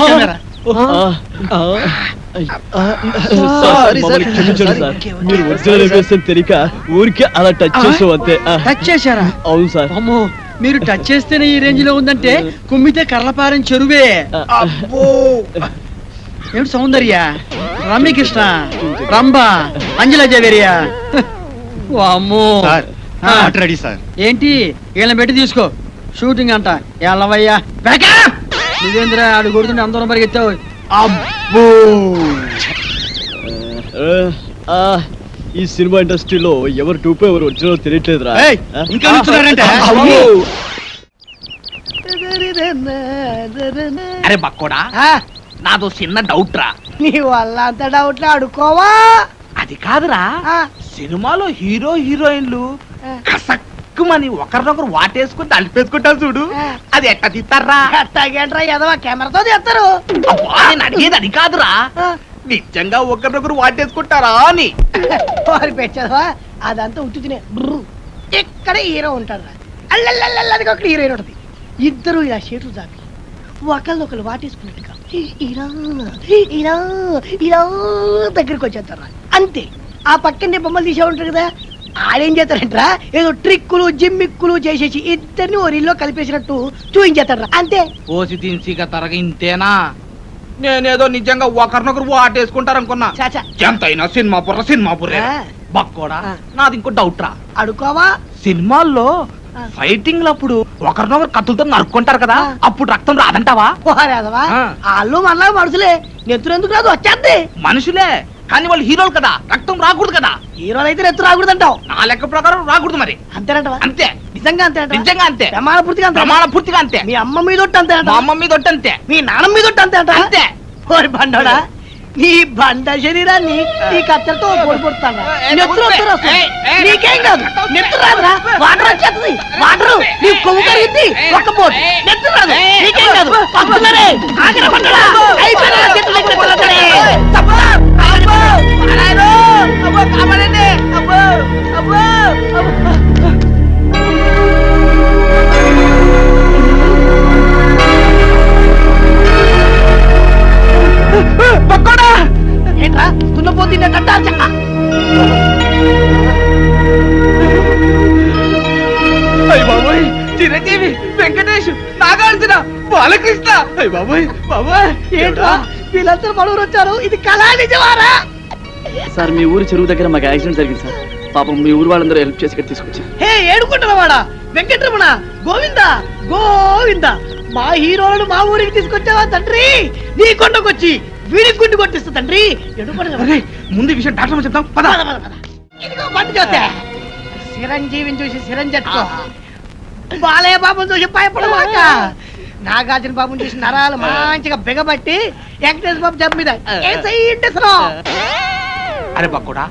మీరు ఒరిజినల్ ఏవిఎస్ అని తెలియక ఊరికే అలా టచ్ చేసాం అంతే. టచ్ చేశారా? అవును సార్. అమ్మో, మీరు టచ్ చేస్తేనే ఈ రేంజ్ లో ఉందంటే కుమ్మితే కర్లపారం చెరువే. ఏమిటి సౌందర్య, రమ్యకృష్ణ, రంభ, అంజలా జవేరియా? అమ్మో రెడీ సార్. ఏంటి వీళ్ళని పెట్టి తీసుకో, షూటింగ్ అంట. ఎల్లవయ్యా, నువ్వేంద్ర ఆడు కొడుతుంటే అందరం పరిగెత్తావు. అబ్బో, ఈ సినిమా ఇండస్ట్రీలో ఎవరు టూపో ఎవరు ఒరిజినల్ తెలియట్లేదురా. ఇంకా నుంచున్నారంటే? అరే బక్కోడా, నాదో చిన్న డౌట్ రా. నీ వల్ల అంత డౌట్లు అడుకోవా? అది కాదురా, సినిమాలో హీరో హీరోయిన్లు కసక్కుమని ఒకరినొకరు వాటేసుకుని తలిపేసుకుంటారు చూడు, అది ఎట్ట తీస్తారా? అట్టాగేంట్రా ఎదవా, కెమెరాతో తీస్తారు. నేను అడిగేది అది కాదురా, నిజంగా ఒకరినొకరు వాటేసుకుంటారా అని. వారి పెట్టదవా, అదంతా ఉట్టుకునే. ఇక్కడ హీరో ఉంటాడు, అల్లల్లల్లది ఒక హీరోయిన్ ఉంటుంది. ఇద్దరు ఇలా షేట్లు దాపి ఒకళ్ళొకరు వాటేసుకున్నట్టుగా ఇలా ఇలా ఇలా దగ్గరికి వచ్చేస్తారా అంతే. ఆ పక్కనే బొమ్మలు తీసే ఉంటారు కదా, ఆడేం చేస్తారంటరా, ఏదో ట్రిక్కులు జిమ్మిక్కులు చేసేసి ఇద్దరిని ఓ రీల్లో కలిపేసినట్టు చూపించేస్తారా అంతే. ఓసి తిన్సిగా తరగ ఇంతేనా? నేనేదో నిజంగా ఒకరినొకరు వాటేసుకుంటారనుకున్నా. చాచా, ఎంతైనా సినిమా బుర్రే. బక్కోడా, నాది ఇంకో డౌట్ రా. అడుకోవా? సినిమాల్లో ఫైటింగ్ అప్పుడు ఒకరినొకరు కత్తులతో నరుక్కుంటారు కదా, అప్పుడు రక్తం రాదంటావా? వాళ్ళు మనలా మనుషులే, నెత్తురెందుకు రాదు, వచ్చేద్ది. మనుషులే కానీ వాళ్ళు హీరోలు కదా, రక్తం రాకూడదు కదా. హీరోలు అయితే నెత్తు రాకూడదు అంటావు. నా లెక్క ప్రకారం రాకూడదు మరి. అంతేనంటవా? అంతే, నిజంగా అంతే, నిజంగా అంతే, ప్రమాణ పూర్తిగా అంతే. ప్రమాణ పూర్తిగా అంతే. మీ అమ్మ మీద ఒట్టు అంతే, మా అమ్మ మీద ఒట్టు అంతే, మీ నాన్న మీద ఒట్టు అంతే అంతే. ఓరి బండోడా, నీ బండ శరీరాన్ని ఈ కత్తెరతో పొడిపోతాను. నీకేం కాదు, నెత్తు రాదురా, వాటర్ వచ్చేస్తుంది. వాటర్ నీ కొవ్వు కరిగింది, ఒక్క పోటు నెత్తు రాదు, నీకేం కాదు. పక్కనే ఆగిన బండోడా, అయిపోయినా చెట్లు దగ్గర పడతారే. తప్పా, అబ్బో, నారాయణో, అబ్బో, కాపాడండి, అబ్బో, అబ్బో, అబ్బో. పక్కోడా, ఏంట్రా తున్నపోతుండే కట్టారు చెక్క. అయ్య బాబోయ్, చిరంజీవి, వెంకటేష్, నాగార్జున, బాలకృష్ణ. అయ్ బాబోయ్ బాబోయ్, ఏంట్రా వీళ్ళందరూ మనూరు వచ్చారు, ఇది కళా నిజమారా? సార్ మీ ఊరి చెరువు దగ్గర మాకు యాక్సిడెంట్ జరిగింది సార్. పాపం మీ ఊరు వాళ్ళందరూ హెల్ప్ చేసి ఇక్కడ తీసుకొచ్చారు. హే ఏడుకుంటున్నవాడా వెంకటరమణ, గోవిందా గోవిందా, మా హీరోలను మా ఊరికి తీసుకొచ్చావా తండ్రి? నీ కొండకొచ్చి వీడికి గుండు కొట్టిస్తా తండ్రి. ముందు ఈ విషయం డాక్టర్ చెప్తాం పద. ఇదిగో బండి చూస్తే చిరంజీవిని చూసి చిరంజట్టుకో, బాలయ్య బాబుని చూసి భయపడమాక, నాగార్జున బాబుని చూసి నరాలు మంచిగా బిగబట్టి వెంకటేశ్వర బాబు జబ్బు మీద అరే బక్కుడా,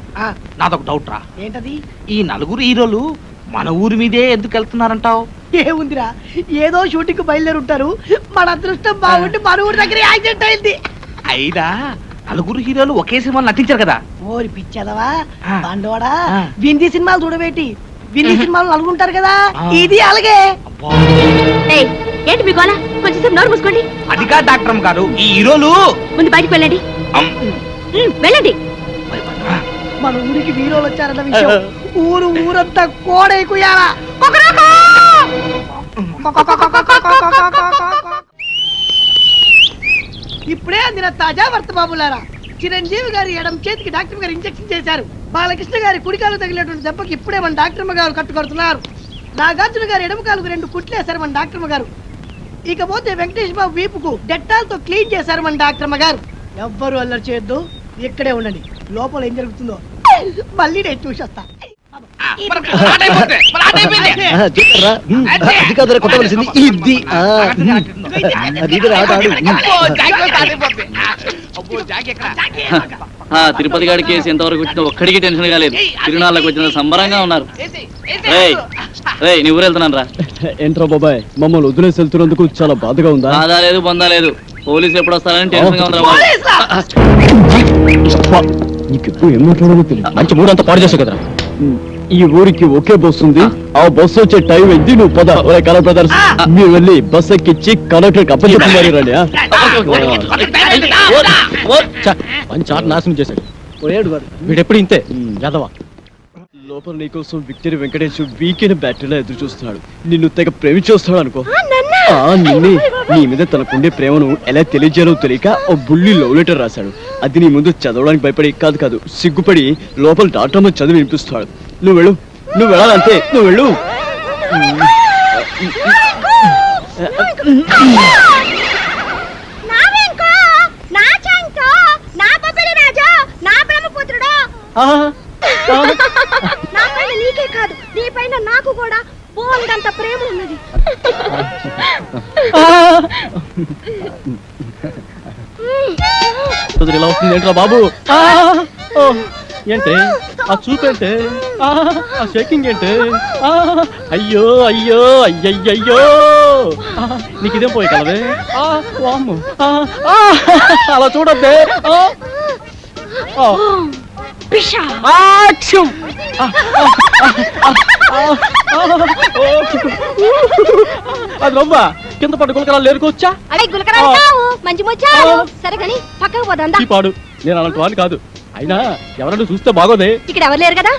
నాదొక డౌట్ రా. ఏంటది? ఈ నలుగురు హీరోలు మన ఊరి మీదే ఎందుకు వెళ్తున్నారంటావు? ఏముందిరా, ఏదో షూటింగ్ బయలుదేరి ఉంటారు, మన అదృష్టం బాగుంటే మన ఊరి దగ్గర యాక్సిడెంట్ అయింది. అయినా నలుగురు హీరోలు ఒకే సినిమాలు నటించారు కదా. ఓరి పిచ్చదవా ఆ. బండోడా, ఆ. వింది సినిమాలు చూడబెట్టి వింది సినిమాలు నలుగుంటారు కదా, ఆ. ఇది అలాగే. ఏయ్, ఏంటి మీ గోల? కొంచెంసేపు నోరు మూసుకోండి. అది కాదు డాక్టర్ గారు, ఈ హీరోలు ముందు బయటికి వెళ్ళండి. వెళ్ళండి. మన ఊరికి వీరోలు వచ్చారన్న విషయం ఊరంతా కోడైకుయాలా. ఇప్పుడే అందిన తాజా వార్త బాబులారా, చిరంజీవి గారి ఎడం చేతికి డాక్టర్ గారు ఇంజెక్షన్ చేశారు. బాలకృష్ణ గారి కుడికాలు తగిలినటువంటి దెబ్బకి ఇప్పుడే మన డాక్టర్ గారు కట్టుకొడుతున్నారు. నాగార్జున గారి ఎడమ కాలుకు 2 కుట్లేశారు మన డాక్టర్ గారు. ఇకపోతే వెంకటేష్ బాబు వీపుకు డెట్టాల్ తో క్లీన్ చేశారు మన డాక్టర్ గారు. ఎవ్వరు అల్లరి చేయొద్దు, ఇక్కడే ఉండండి, లోపల ఏం జరుగుతుందో మళ్ళీ నేను చూసొస్తా. కొట్టవలసింది ఇది. తిరుపతి గారి కేసు ఎంతవరకు వచ్చినా ఒక్కడికి టెన్షన్ కాలేదు. తిరునాళ్ళకి వచ్చిన సంబరంగా ఉన్నారు. నీ ఊరు వెళ్తున్నాను రా. ఏంట్రా బాబాయ్, మమ్మల్ని వదిలేసి వెళ్తున్నందుకు చాలా బాధగా ఉందా? బాధ లేదు, బందా లేదు. పోలీసులు ఎప్పుడు వస్తారని టెన్షన్ గా ఉన్నారు. నీకు ఎప్పుడు ఏం మాట్లాడాలో తెలియదు. మంచి మూడంతా పాడు చేసావు కదా. ఈ ఊరికి ఒకే బస్సు ఉంది, ఆ బస్సు వచ్చే టైం అయింది. నువ్వు పద. కలర్ బ్రదర్స్, మీరు వెళ్ళి బస్ ఎక్కించి కండక్టర్ అప్పచెప్పి రండి. మంచి ఆట నాశనం చేశాడు పోయాడు వాడు. వీడెప్పుడు ఇంతే యాదవా. లోపల నీకోసం విక్టరీ వెంకటేష్ వీకెండ్ బ్యాటరీలో ఎదురు చూస్తున్నాడు. నిన్ను తెగ ప్రేమించేస్తాడు అనుకో. నిన్నే, నీ మీద తనకుండే ప్రేమను ఎలా తెలియజేయాలో తెలియక ఓ బుల్లి లవ్ లెటర్ రాశాడు. అది నీ ముందు చదవడానికి భయపడి కాదు సిగ్గుపడి లోపల డాక్టర్ చదివి వినిపిస్తాడు. నువ్వు వెళ్ళు, నువ్వు వెళ్ళాలంతే, నువ్వు వెళ్ళు. నీకే కాదు, నీ పైన నాకు కూడా పోందంత ప్రేమ ఉన్నది. ఇలా వస్తుంది ఏంట్రా బాబు? ఏంటే ఆ చూపేంటే, ఆ షేకింగ్ ఏంటే? అయ్యో అయ్యో అయ్యయ్యో, నీకు ఇదేం పోయి కలవే. అలా చూడద్దే. అది రవ్వ కింద పట్టు గులకరాలు లేరుకోవచ్చా? అదే గులకరాలు కావు, మంచి ముచ్చాలు. సరే కానీ పక్కకు పోదా. ఈ పాడు, నేను అలాంటి వాడిని కాదు. అయినా ఎవరైనా చూస్తే బాగోదే. ఇక్కడ ఎవరు లేరు కదా.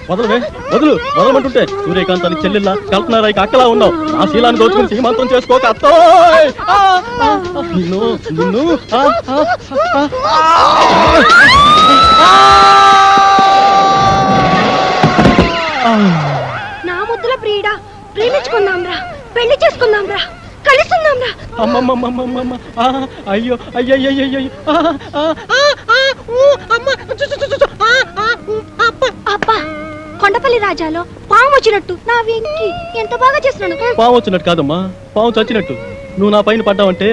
వదలమంటుంటే సూర్యకాంత్ అని చెల్లెల్లా కల్పనారా అక్కలా ఉన్నావు. నా శీలాన్ని దోచుకుని సీమంతం చేసుకోక అత్తో. నిన్ను నిన్ను నా ముద్దుల ప్రియుడా, ప్రేమించుకుందాం రా, పెళ్లి చేసుకుందాం రా, కలుసుకుందాం రా. అమ్మమ్మమ్మమ్మమ్మ, అయ్యో అయ్యయ్యయ్యో. అబ్బా, కొండపల్లి రాజాలో పాము వచ్చినట్టు నా వెంకి ఎంత బాగా చేస్తున్నాను. పాము వచ్చినట్టు కాదమ్మా, పాము చచ్చినట్టు. నువ్వు నా పైన పడ్డావంటే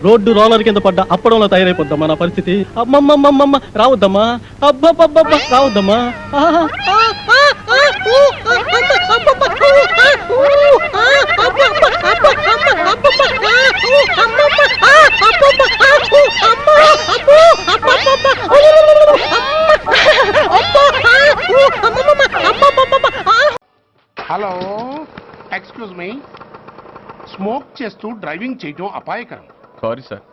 రోడ్డు రోలర్ కింద పడ్డా అప్పడంలో తయారైపోద్దమ్మా నా పరిస్థితి. అమ్మమ్మమ్మమ్మ రావద్దమ్మా, అబ్బబ్బబ్బ రావద్దమ్మా. హలో, ఎక్స్క్యూజ్ మీ, స్మోక్ చేస్తూ డ్రైవింగ్ చేయటం అపాయకరం. Sorry sir.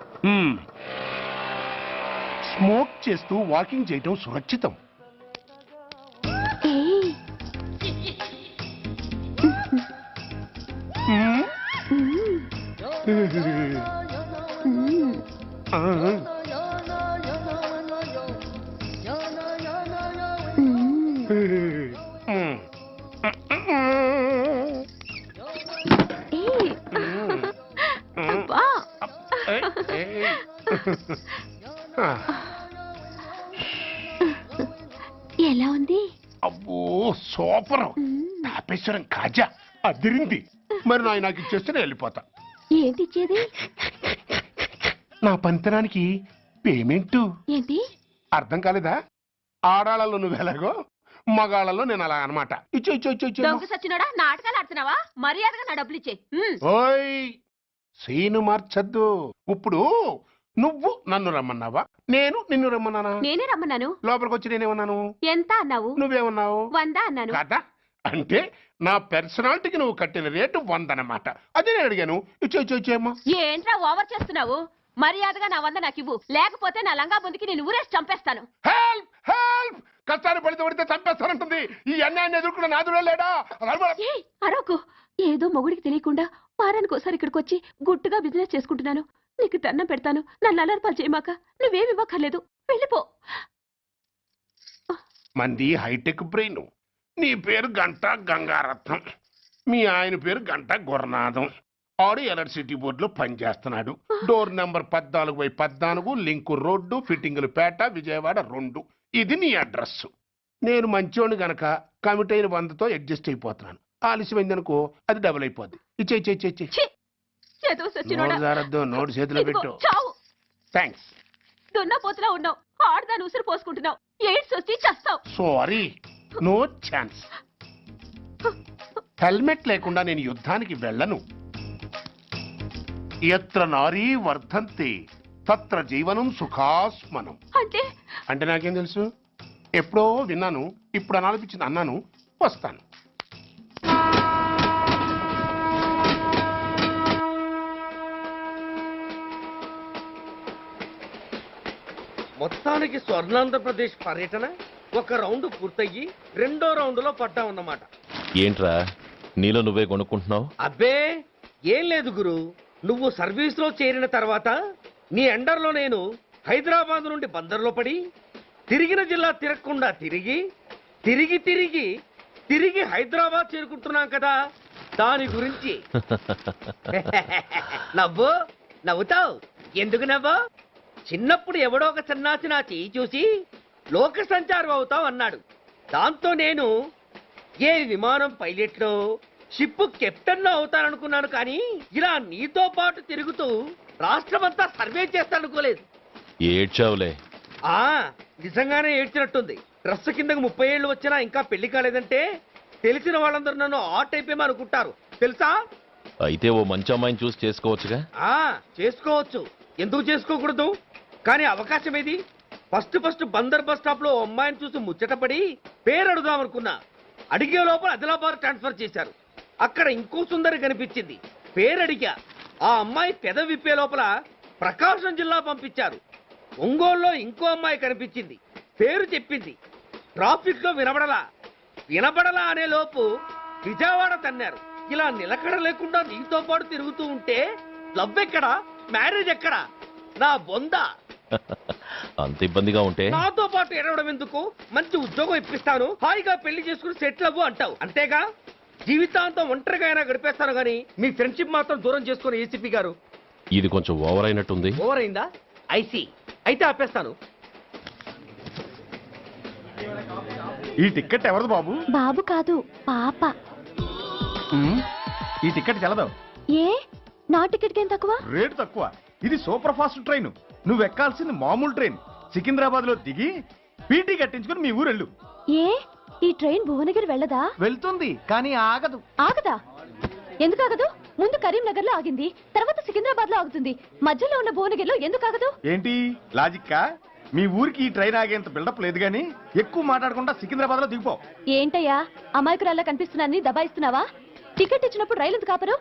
స్మోక్ చేస్తూ వాకింగ్ చేయటం సురక్షితం. ఎలా ఉంది? అబ్బో సూపర్. తాపేశ్వరం కాజా అదిరింది. మరి నాకు ఇచ్చేస్తే నేను వెళ్ళిపోతా. ఏంటి ఇచ్చేది? నా పంతనానికి పేమెంట్. ఏంటి అర్థం కాలేదా? ఆడాళ్ళలో నువ్వు ఎలాగో మగాళ్ళలో నేను అలా అనమాట. దొంగ సచ్చినోడా, నాటకాలు ఆడుతున్నావా? మర్యాదగా నా డబ్బులు ఇచ్చే. ఓయ్ సీను మార్చద్దు. ఇప్పుడు నువ్వు నన్ను రమ్మన్నావా, నేను నిన్ను రమ్మన్నానా? నేనే రమ్మన్నాను. లోపలికి వచ్చి నేనేమన్నాను? ఎంత అన్నావు? నువ్వేమన్నావు? 100 అన్నాను. కదా అంటే నా పర్సనాలిటీకి నువ్వు కట్టిన రేటు 100 అన్నమాట. అదే నేను అడిగాను. ఇచ్చేమ్మా. ఏంట్రా ఓవర్ చేస్తున్నావు? మర్యాదగా నా 100 నాకు ఇవ్వు, లేకపోతే నా లంగా ముందుకి నేను ఊరేసి చంపేస్తాను. Help help. కష్టాన్ని పడితే చంపేస్తానంటుంది. ఈ అన్యాయాన్ని ఎదుర్కొన్న నాదుడే లేడా? అరవకు. ఏదో మొగుడికి తెలియకుండా వారానికి ఒకసారి ఇక్కడికి వచ్చి గుట్టుగా బిజినెస్ చేసుకుంటున్నాను. నీకు దండం పెడతాను, నన్ను అలర్పాలు చేయమాక. నువ్వేమి ఇవ్వక్కర్లేదు, వెళ్ళిపో. మంది హైటెక్ బ్రెయిన్. నీ పేరు గంట గంగారత్నం, మీ ఆయన పేరు గంట గురనాథం. ఆడు ఎలక్ట్రిసిటీ బోర్డులో పనిచేస్తున్నాడు. డోర్ నెంబర్ 14/14, లింకు రోడ్డు, ఫిట్టింగులు పేట, విజయవాడ 2. ఇది నీ అడ్రస్. నేను మంచోని గనక కమిట్ అయిన 100తో అడ్జస్ట్ అయిపోతున్నాను. ఆలస్యమైందనుకో అది డబుల్ అయిపోద్ది. ఇచ్చే నోటు చేతిలో పెట్టు. థ్యాంక్స్. దున్నపోతులా ఉన్నావు, ఆడదాని ఉసురు పోసుకుంటున్నావు. ఎయిడ్స్ వచ్చి చస్తావు. Sorry, no chance. హెల్మెట్ లేకుండా నేను యుద్ధానికి వెళ్ళను. ఎత్ర నారీ వర్ధంతి తత్ర జీవనం సుఖాస్మనం. అంటే నాకేం తెలుసు? ఎప్పుడో విన్నాను, ఇప్పుడు అనాలనిపించింది అన్నాను. వస్తాను. మొత్తానికి స్వర్ణాంధ్రప్రదేశ్ పర్యటన ఒక రౌండ్ పూర్తయ్యి 2వ రౌండ్లో పడ్డామన్నమాట. ఏంట్రా నీలో నువ్వే కొనుక్కుంటున్నావు? అబ్బే ఏం లేదు గురు. నువ్వు సర్వీస్లో చేరిన తర్వాత నీ అండర్లో నేను హైదరాబాద్ నుండి బందర్లో పడి తిరిగిన జిల్లా తిరగకుండా తిరిగి తిరిగి తిరిగి తిరిగి హైదరాబాద్ చేరుకుంటున్నాం కదా, దాని గురించి. నవ్వు నవ్వుతావు ఎందుకు నవ్వు? చిన్నప్పుడు ఎవడో ఒక సన్నాసి నా చేయి చూసి లోక సంచారం అవుతావు అన్నాడు. దాంతో నేను ఏ విమానం పైలట్లో షిప్ కెప్టెన్ అవుతాననుకున్నాను. కానీ ఇలా నీతో పాటు తిరుగుతూ రాష్ట్రమంతా సర్వే చేస్తాననుకోలేదు. ఏడ్చావులే. నిజంగానే ఏడ్చినట్టుంది. డ్రెస్ కిందకు 30 ఏళ్ళు వచ్చినా ఇంకా పెళ్లి కాలేదంటే తెలిసిన వాళ్ళందరూ నన్ను ఆ టైపేమో అనుకుంటారు తెలుసా? అయితే ఓ మంచి అమ్మాయిని చూసి చేసుకోవచ్చుగా. చేసుకోవచ్చు, ఎందుకు చేసుకోకూడదు? కానీ అవకాశం ఏది? ఫస్ట్ బందర్ బస్ స్టాప్ లో అమ్మాయిని చూసి ముచ్చటపడి పేరు అడుగుదాం అనుకున్నా. అడిగే లోపల ఆదిలాబాద్ ట్రాన్స్ఫర్ చేశారు. అక్కడ ఇంకో సుందరి కనిపించింది. పేరు అడిగా. ఆ అమ్మాయి పెద విప్పే లోపల ప్రకాశం జిల్లా పంపించారు. ఒంగోలులో ఇంకో అమ్మాయి కనిపించింది. పేరు చెప్పింది. ట్రాఫిక్ లో వినబడలా అనే లోపు విజయవాడ తన్నారు. ఇలా నిలకడ లేకుండా నీతో పాటు తిరుగుతూ ఉంటే లవ్ ఎక్కడా, మ్యారేజ్ ఎక్కడా? నా బొంద. అంత ఇబ్బందిగా ఉంటే నాతో పాటు ఎడవడం ఎందుకు? మంచి ఉద్యోగం ఇప్పిస్తాను, హాయిగా పెళ్లి చేసుకుని సెటిల్ అవ్వు అంటావు అంతేగా. జీవితాంతం ఒంటరిగా అయినా గడిపేస్తాను గానీ మీ ఫ్రెండ్షిప్ మాత్రం దూరం చేసుకుని ఏసీపీ గారు. ఇది కొంచెం ఓవర్ అయినట్టుంది. ఓవర్ అయిందా? ఐసీ. అయితే ఆపేస్తాను. ఈ టికెట్ ఎవరిది బాబు? బాబు కాదు, పాప. ఈ టికెట్ చెల్లదు. ఏ నా టికెట్ ఏం తక్కువ? రేటు తక్కువ. ఇది సూపర్ ఫాస్ట్ ట్రైన్. నువ్వు ఎక్కాల్సింది మామూలు ట్రైన్. సికింద్రాబాద్ లో దిగి పీటీ కట్టించుకుని మీ ఊరెళ్ళు. ఏ ఈ ట్రైన్ భువనగిరి వెళ్ళదా? వెళ్తుంది కానీ ఆగదు. ఆగదా? ఎందుకు ఆగదు? ముందు కరీంనగర్ లో ఆగింది, తర్వాత సికింద్రాబాద్ లో ఆగుతుంది. మధ్యలో ఉన్న భువనగిరిలో ఎందుకు ఆగదు? ఏంటి లాజిక్కా? మీ ఊరికి ఈ ట్రైన్ ఆగేంత బిల్డప్ లేదు గానీ ఎక్కువ మాట్లాడకుండా సికింద్రాబాద్ లో దిగిపో. ఏంటయ్యా అమాయకురాల్లా కనిపిస్తున్నాన్ని దబాయిస్తున్నావా? టికెట్ ఇచ్చినప్పుడు రైలు ఎందుకు ఆపరు?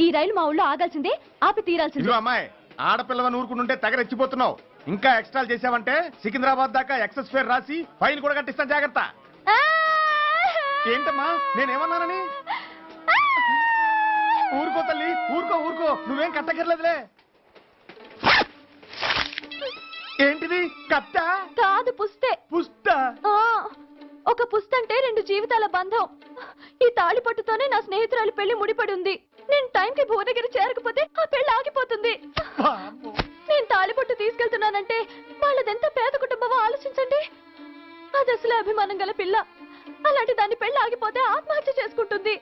ఈ రైలు మా ఊళ్ళో ఆగాల్సిందే, ఆపి తీరాల్సిందే. అమ్మాయి ఆడపిల్లవని ఊరుకుంటుంటే తెగరెచ్చిపోతున్నావు. ఇంకా ఎక్స్ట్రా చేసావంటే సికింద్రాబాద్ దాకా ఎక్సెస్ ఫేర్ రాసి ఫైన్ కూడా కట్టిస్తాను, జాగ్రత్త. ఏంటమ్మా నేనేమన్నానని? ఊరుకో తల్లి, ఊరుకో ఊరుకో, నువ్వేం కట్టకర్లేదులే. ఏంటిది కట్ట? కాదు పుస్తే. పుష్ట? ఒక పుస్తంటే 2 జీవితాల బంధం. ఈ తాళి పట్టుతోనే నా స్నేహితురాలి పెళ్లి ముడిపడి ఉంది. నేను టైంకి భువనగిరి చేరకపోతే ఆ పెళ్లి ఆగిపోతుంది. నేను తాళిపట్టు తీసుకెళ్తున్నానంటే వాళ్ళదెంత పేద కుటుంబమో ఆలోచించండి. అది అసలు అభిమానం గల పిల్ల. అలాంటి దాని పెళ్లి ఆగిపోతే ఆత్మహత్య చేసుకుంటుంది.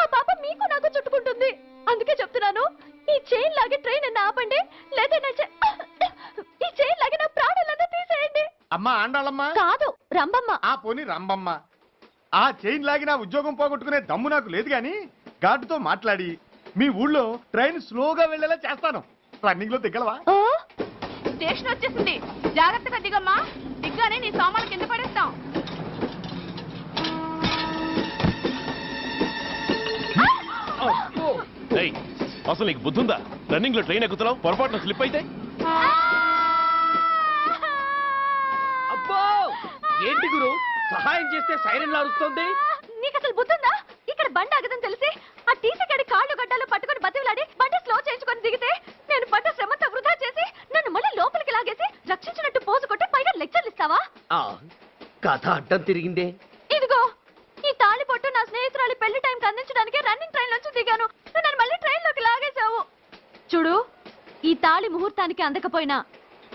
ఆ పాప మీకు నాకు చుట్టుకుంటుంది. అందుకే చెప్తున్నాను, ఈ చైన్ లాగే ట్రైన్ అన్న ఆపండి, లేదా ఈ చైన్ లాగే నా ప్రాణాలన్నా తీసేయండి. అమ్మా ఆండాళ్ళమ్మా? కాదు, రంబమ్మ. ఆ పోని రంబమ్మ. ఆ చైన్ లాగి నా ఉద్యోగం పోగొట్టుకునే దమ్ము నాకు లేదు గాని గార్డుతో మాట్లాడి మీ ఊళ్ళో ట్రైన్ స్లోగా వెళ్ళేలా చేస్తాను. రన్నింగ్ లో దిగలవా? స్టేషన్ వచ్చేసింది, జాగ్రత్తగా దిగమ్మా. దిగ్గానే నీ సామాను కింద పడేస్తాం. అసలు నీకు బుద్ధుందా? రన్నింగ్ లో ట్రైన్ ఎక్కుతున్నావు, పొరపాటున స్లిప్ అయితే? అబ్బో ఏంటి గురు, సహాయం చేస్తే సైరన్ అరుస్తోంది. నీకు అసలు బుద్ధుందా? ఇక్కడ బండి ఆగదని తెలిసి ఆ టీసీ గడి కాళ్ళు గడ్డాలు పట్టుకొని బతిలాడి బండి స్లో చేయించుకొని దిగితే నేను పడ్డ శ్రమంతా వృధా చేసి నన్ను మళ్ళీ లోపలికి లాగేసి రక్షించినట్టు పోజు కొట్టి పైగా లెక్చర్లు ఇస్తావా? కథ అడ్డం తిరిగిందే. ఇదిగో ఈ తాళి పొట్టు నా స్నేహితురాలి పెళ్లి టైంకి అందించడానికి రన్నింగ్ ట్రైన్ నుంచి దిగాను. నువ్వు నన్ను మళ్ళీ ట్రైన్ లోకి లాగేశావు. చూడు, ఈ తాళి ముహూర్తానికి అందకపోయినా,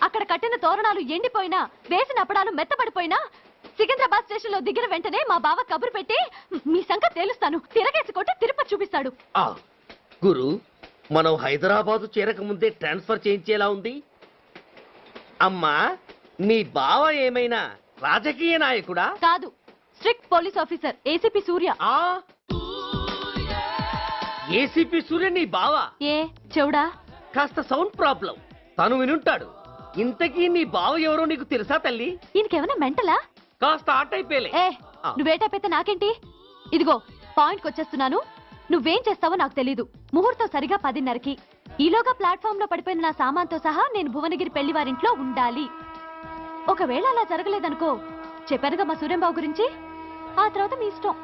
అక్కడ కట్టిన తోరణాలు ఎండిపోయినా, వేసిన అప్పడాలు మెత్తబడిపోయినా, సికింద్రాబాద్ స్టేషన్ లో దిగిన వెంటనే మా బావ కబురు పెట్టి మీ సంగతి తేలుస్తాను, తిరగేసి కొట్టి తిరుపతి చూపిస్తాడు. గురు, మనం హైదరాబాదు చేరక ముందే ట్రాన్స్ఫర్ చేయించేలా ఉంది. అమ్మా, నీ బావ ఏమైనా రాజకీయ నాయకుడా? కాదు, స్ట్రిక్ట్ పోలీస్ ఆఫీసర్, ఏసీపీ సూర్య. ఏసీపీ సూర్య నీ బావ? ఏ చెవుడా? కాస్త సౌండ్ ప్రాబ్లం, తను వినుంటాడు. ఇంతకీ నీ బావ ఎవరో నీకు తెలుసా తల్లి? ఈయనకేమైనా మెంటలా? కాస్త ఆటైపోయలే. నువ్వేటైపోతే నాకేంటి? ఇదిగో పాయింట్కి వచ్చేస్తున్నాను. నువ్వేం చేస్తావో నాకు తెలీదు. ముహూర్తం సరిగా 10:30కి. ఈలోగా ప్లాట్ఫామ్ లో పడిపోయిన నా సామాన్తో సహా నేను భువనగిరి పెళ్లి వారింట్లో ఉండాలి. ఒకవేళ అలా జరగలేదనుకో, చెప్పానుగా మా సూర్యంబాబు గురించి, ఆ తర్వాత మీ ఇష్టం.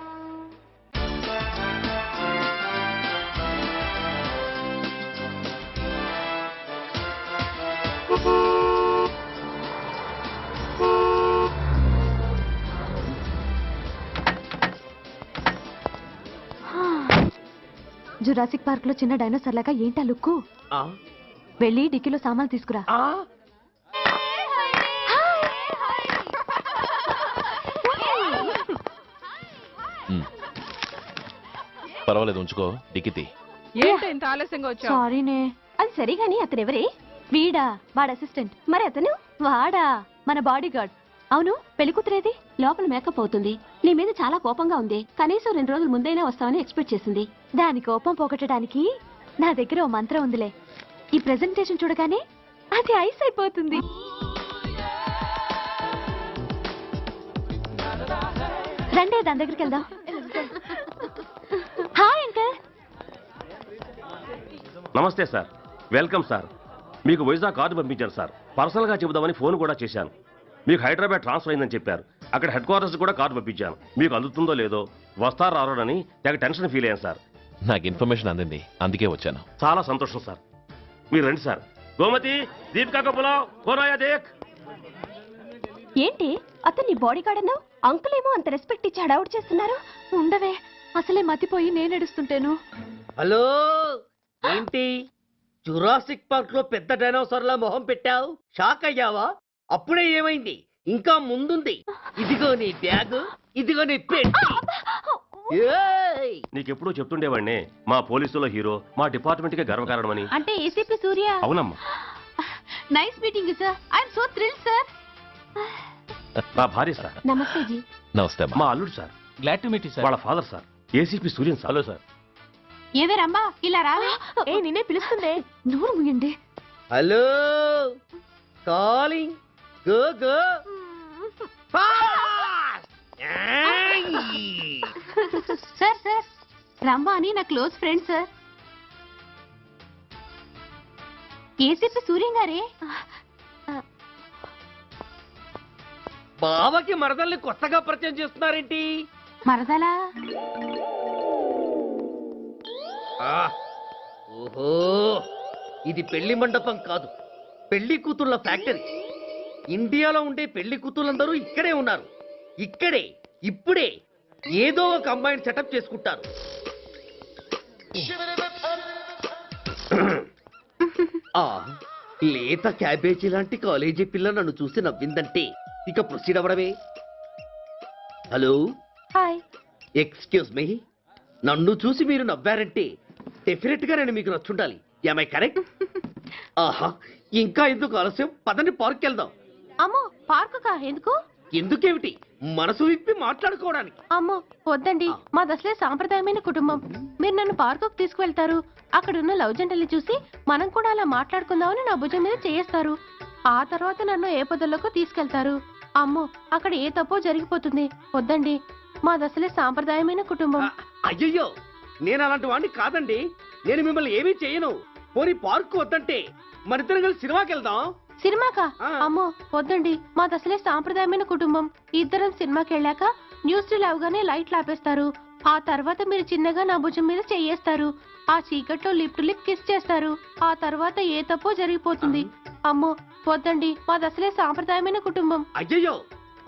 జురాసిక్ పార్క్ లో చిన్న డైనోసార్ లాగా ఏంటా లుక్కు? వెళ్ళి డిక్కీలో సామాన్లు తీసుకురా. పర్వాలేదు, ఉంచుకో. డిక్కితి. ఏంటి ఇంత ఆలస్యంగా వచ్చావు? సారీనే. అది సరిగాని అతను ఎవరే? వీడా, వాడ అసిస్టెంట్. మరి అతను? వాడా, మన బాడీ గార్డ్. అవును, పెళ్లి కూతురేది? లోపల మేకప్ అవుతుంది. నీ మీద చాలా కోపంగా ఉంది. కనీసం 2 రోజుల ముందైనా వస్తావని ఎక్స్పెక్ట్ చేసింది. దాని కోపం పోగొట్టడానికి నా దగ్గర ఓ మంత్రం ఉందిలే. ఈ ప్రెజెంటేషన్ చూడగానే అది ఐస్ అయిపోతుంది. రండి, దాని దగ్గరికి వెళ్దాం. Hi uncle. నమస్తే సార్, వెల్కమ్ సార్. మీకు వైజాగ్ కార్డు పంపించాను సార్. పర్సనల్ గా చెబుదామని ఫోన్ కూడా చేశాను. మీకు హైదరాబాద్ ట్రాన్స్ఫర్ అయిందని చెప్పారు. అక్కడ హెడ్ క్వార్టర్స్ కూడా కార్డు పంపించాను. మీకు అందుతుందో లేదో, వస్తారో రారోనని తెగ టెన్షన్ ఫీల్ అయ్యాను సార్. నాకు ఇన్ఫర్మేషన్ అందింది, అందుకే వచ్చాను. చాలా సంతోషం సార్. మీరు రండి సార్. గోమతి, దీపికా కపులావ్, కోరాయా దేక్. ఏంటి అతన్ని బాడీ గార్డ్ అన్నావు? అంకుల్ ఏమో అంత రెస్పెక్ట్ ఇచ్చి హడావుడు చేస్తున్నారు. ఉండవే, అసలే మతిపోయి నేను ఏడుస్తుంటాను. హలో, ఏంటి జురాసిక్ పార్క్ లో పెద్ద డైనోసార్లా మొహం పెట్టావు? షాక్ అయ్యావా? అప్పుడే ఏమైంది? ఇంకా ముందుంది. ఇదిగో నీ బ్యాగ్, ఇదిగో నీ పెట్టి. నీకెప్పుడూ చెప్తుండేవాడిని, మా పోలీసులో హీరో, మా డిపార్ట్మెంట్ కి గర్వకారణమని. అంటే ఏసీపీ సూర్య. అవునమ్మా. Nice meeting sir. I'm so thrilled sir. మా భార్య సార్. నమస్తే జీ. నమస్తే. మా అల్లుడు sir. Glad to meet you sir. వాళ్ళ father sir, ACP Suryan sir. Hello sir. ఏవే రమ్మా, ఇలా రావే. నిన్నే పిలుస్తుందే. నోరు ముయండి. Hello, calling. Go go sir sir, రమ్మా అని నా close friend sir. ACP Suryam గారే. బావకి మరదల్ని కొత్తగా పరిచయం చేస్తున్నారేంటి? మరదలా? ఓహో, ఇది పెళ్లి మండపం కాదు, పెళ్లి కూతుళ్ళ ఫ్యాక్టరీ. ఇండియాలో ఉండే పెళ్లి కూతుళ్ళందరూ ఇక్కడే ఉన్నారు. ఇక్కడే ఇప్పుడే ఏదో ఒక అమ్మాయిని సెటప్ చేసుకుంటారు. ఆ లేత క్యాబేజీ లాంటి కాలేజీ పిల్ల నన్ను చూసి నవ్విందంటే ఇక ప్రొసీడ్ అవ్వడమే. Hello, hi. ఎక్స్క్యూజ్ మీ, నన్ను చూసి మీరు నవ్వారంటే డెఫినెట్ గా నేను మీకు నచ్చుండాలి. Am I correct? ఆహా, ఇంకా ఎందుకు ఆలస్యం, పదండి పార్క్ వెళ్దాం. అమ్మో, పార్కు కా ఎందుకు? ఎందుకేమిటి, మనసు విప్పి మాట్లాడుకోవడానికి. అమ్మో వద్దండి, మాది అసలే సాంప్రదాయమైన కుటుంబం. మీరు నన్ను పార్కుకు తీసుకువెళ్తారు, అక్కడున్న లవ్ జంటల్ని చూసి మనం కూడా అలా మాట్లాడుకుందామని నా భుజం మీద చేయిస్తారు. ఆ తర్వాత నన్ను ఏ పొదల్లోకి తీసుకెళ్తారు. అమ్మో, అక్కడ ఏ తప్పో జరిగిపోతుంది. వద్దండి, మాది అసలే సాంప్రదాయమైన కుటుంబం. అయ్యయ్యో, నేను అలాంటి వాడిని కాదండి. నేను మిమ్మల్ని ఏమీ చేయను. పోనీ పార్క్ వద్దంటే మరిద్దరం కలిసి సినిమాకి వెళ్దాం. సినిమాకా? అమ్మో వద్దండి, మాది అసలే సాంప్రదాయమైన కుటుంబం. ఇద్దరం సినిమాకి వెళ్ళాక న్యూస్ అవగానే లైట్లు ఆపేస్తారు. ఆ తర్వాత మీరు చిన్నగా నా భుజం మీద చెయ్యేస్తారు. ఆ చీకట్లో లిప్ టు లిప్ కిస్ చేస్తారు. ఆ తర్వాత ఏ తప్పో జరిగిపోతుంది. అమ్మో వద్దండి, మాది అసలే సాంప్రదాయమైన కుటుంబం. అయ్యయ్యో,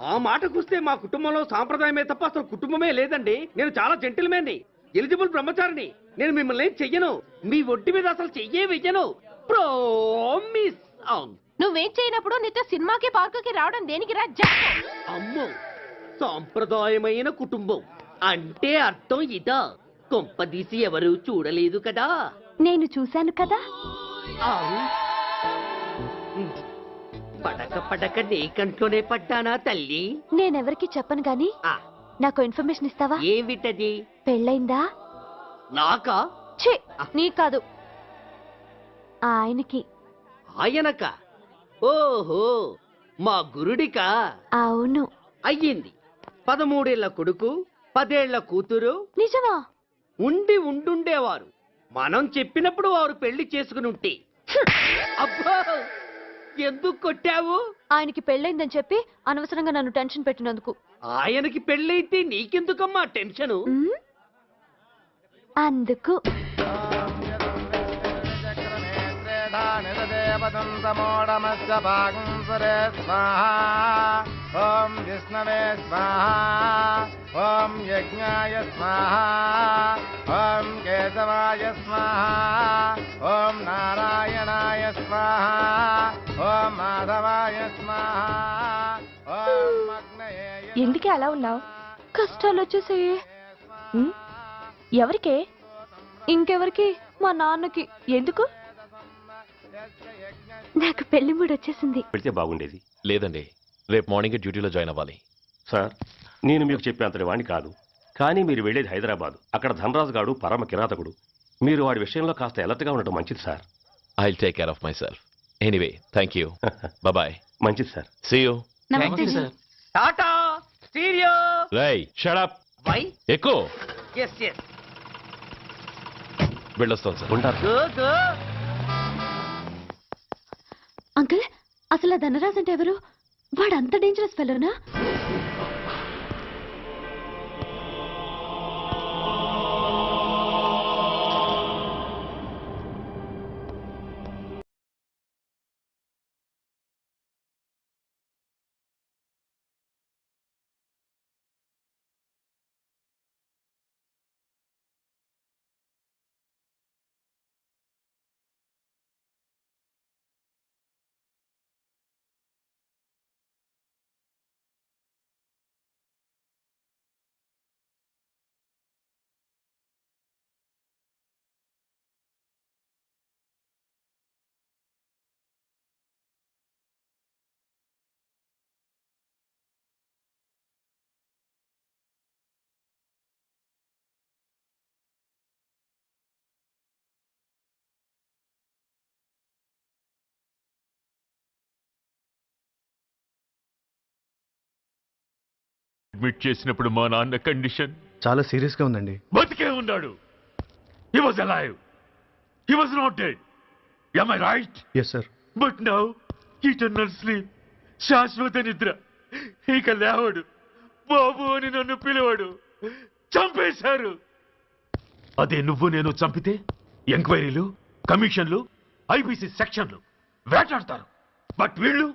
ఆ మాటకొస్తే మా కుటుంబంలో సాంప్రదాయమే తప్ప అసలు కుటుంబమే లేదండి. నేను చాలా జెంటిల్మెన్ని, ఎలిజిబుల్ బ్రహ్మచారిని. నేను మిమ్మల్ని ఏం చెయ్యను. మీ ఒంటి మీద అసలు చెయ్యే వెయ్యను. ప్రామిస్. అవును, నువ్వేం చేయనప్పుడు నీతో సినిమాకి పార్కుకి రావడం దేనికి రా? అమ్మో, సాంప్రదాయమైన కుటుంబం అంటే అర్థం ఇదా? కొంపదీసి ఎవరు చూడలేదు కదా? నేను చూశాను కదా. పడక పడక నీ కంట్లోనే పడ్డానా తల్లి? నేనెవరికి చెప్పను గాని నాకు ఇన్ఫర్మేషన్ ఇస్తావా? ఏమిటది? పెళ్ళైందా? నాకా? ఛీ, నీ కాదు, ఆయనకి. ఆయనక? ఓహో, మా గురుడికా? అవును. అయ్యింది. 13 ఏళ్ల కొడుకు, 10 ఏళ్ల కూతురు. నిజమా? ఉండుండేవారు. మనం చెప్పినప్పుడు వారు పెళ్లి చేసుకుని ఉంటే. అబ్బో, ఎందుకు కొట్టావు? ఆయనకి పెళ్ళైందని చెప్పి అనవసరంగా నన్ను టెన్షన్ పెట్టినందుకు. ఆయనకి పెళ్ళైతే నీకెందుకమ్మా టెన్షను? అందుకు. ఓం విష్ణవే స్వాహ, ఓం యజ్ఞాయ స్వాహ, ఓం కేశవాయ స్వాహ, ఓం నారాయణాయ స్వాహ, ఓం మాధవాయ స్వాహ, ఓం అగ్నయే. ఎందుకే అలా ఉన్నావు? కష్టాలు వచ్చేసాయి. ఎవరికే? ఇంకెవరికి? మా నాన్నకి. ఎందుకు? నాకు పెళ్లి మూడు వచ్చేసింది. పెడితే బాగుండేది. లేదండి, రేపు మార్నింగ్ డ్యూటీలో జాయిన్ అవ్వాలి. సార్, నేను మీకు చెప్పేంతటి వాణ్ణి కాదు, కానీ మీరు వెళ్ళేది హైదరాబాద్. అక్కడ ధనరాజు గాడు పరమ కిరాతకుడు. మీరు వాడి విషయంలో కాస్త అలర్ట్గా ఉండటం మంచిది sir. I will take care of myself. Anyway, thank you. Bye. మంచిది సార్. See you. నమస్తే సార్. టాటా స్టీరియో. రేయ్, షట్ అప్. వై? ఎక్కువ. Yes yes. వెళ్ళొస్తాం సార్. ఉంటారు. Go go. అంకుల్, అసలు ఆ ధనరాజ్ అంటే ఎవరు? వాడు అంత డేంజరస్ ఫెలోనా? అడ్మిట్ చేసినప్పుడు మా నాన్న కండిషన్ చాలా సీరియస్ గా ఉందండి. బతికే ఉన్నాడు. He was alive. He was not dead. Am I right? Yes sir. But now, eternal sleep. శాశ్వత నిద్ర. ఇక లేవడు. బాబు అని నన్ను పిలవడు. చంపేశారు. అదే నువ్వు నేను చంపితే ఎంక్వైరీలు, కమిషన్లు, ఐపీసీ సెక్షన్లు వేటాడతారు. బట్ వీళ్ళు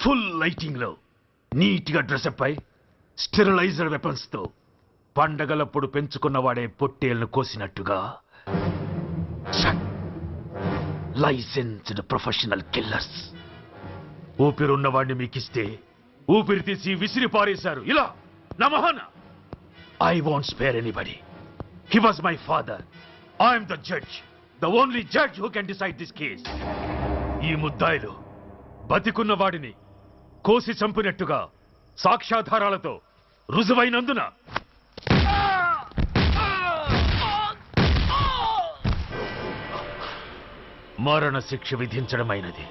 ఫుల్ లైటింగ్ లో నీట్ గా డ్రెస్అప్ అయి స్టెరిలైజర్ వెపన్స్ తో పండగలప్పుడు పెంచుకున్న వాడే పొట్టేళ్లను కోసినట్టుగా లైసెన్స్డ్ ప్రొఫెషనల్ కిల్లర్స్. ఊపిరున్న వాడిని మీకిస్తే ఊపిరి తీసి విసిరి పారేశారు ఇలా నా మొహన. I want spare anybody. He was my father. I'm the judge, the only judge who can decide this case. ఈ ముద్దాయిలు బతికున్న వాడిని కోసి చంపినట్టుగా సాక్ష్యాధారాలతో రుజువైనందున మరణ శిక్ష విధించడమైనది.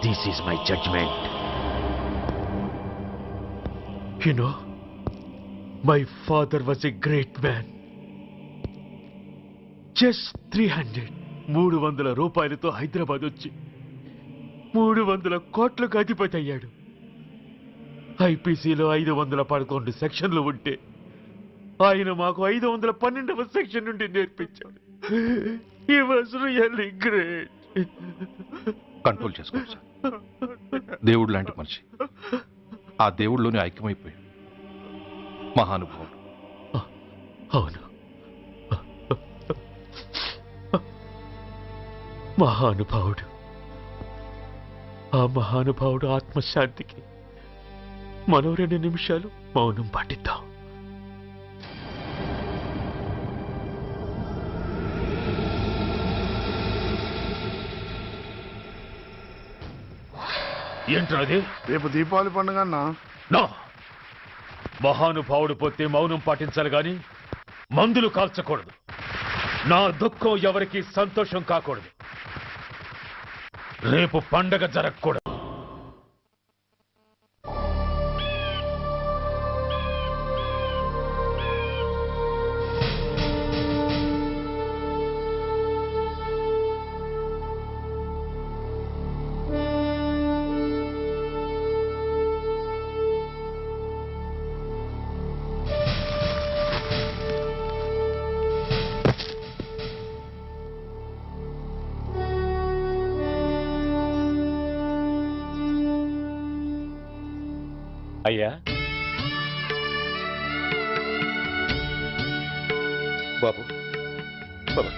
This is my judgement. You know, my father was a great man. Just 300 రూపాయలతో హైదరాబాద్ వచ్చి 300 కోట్లకు అధిపతి అయ్యాడు. ఐపీసీలో 511 సెక్షన్లు ఉంటే ఆయన మాకు 512వ సెక్షన్ నుండి నేర్పించాడు. He was really great. Control చేసుకోండి సార్. దేవుడు లాంటి మనిషి. ఆ దేవుడిలోనే ఐక్యమైపోయాడు. మహానుభావుడు. అవును, మహానుభావుడు. ఆ మహానుభావుడు ఆత్మశాంతికి మనం 2 నిమిషాలు మౌనం పాటిద్దాం. ఏంట్రా అది? రేపు దీపావళి పండుగ అన్నా. నో, మహానుభావుడు పోతే మౌనం పాటించాలి గాని మందులు కాల్చకూడదు. నా దుఃఖం ఎవరికి సంతోషం కాకూడదు. రేపు పండగ జరగకూడదు. అయ్యా, బాబు బాబు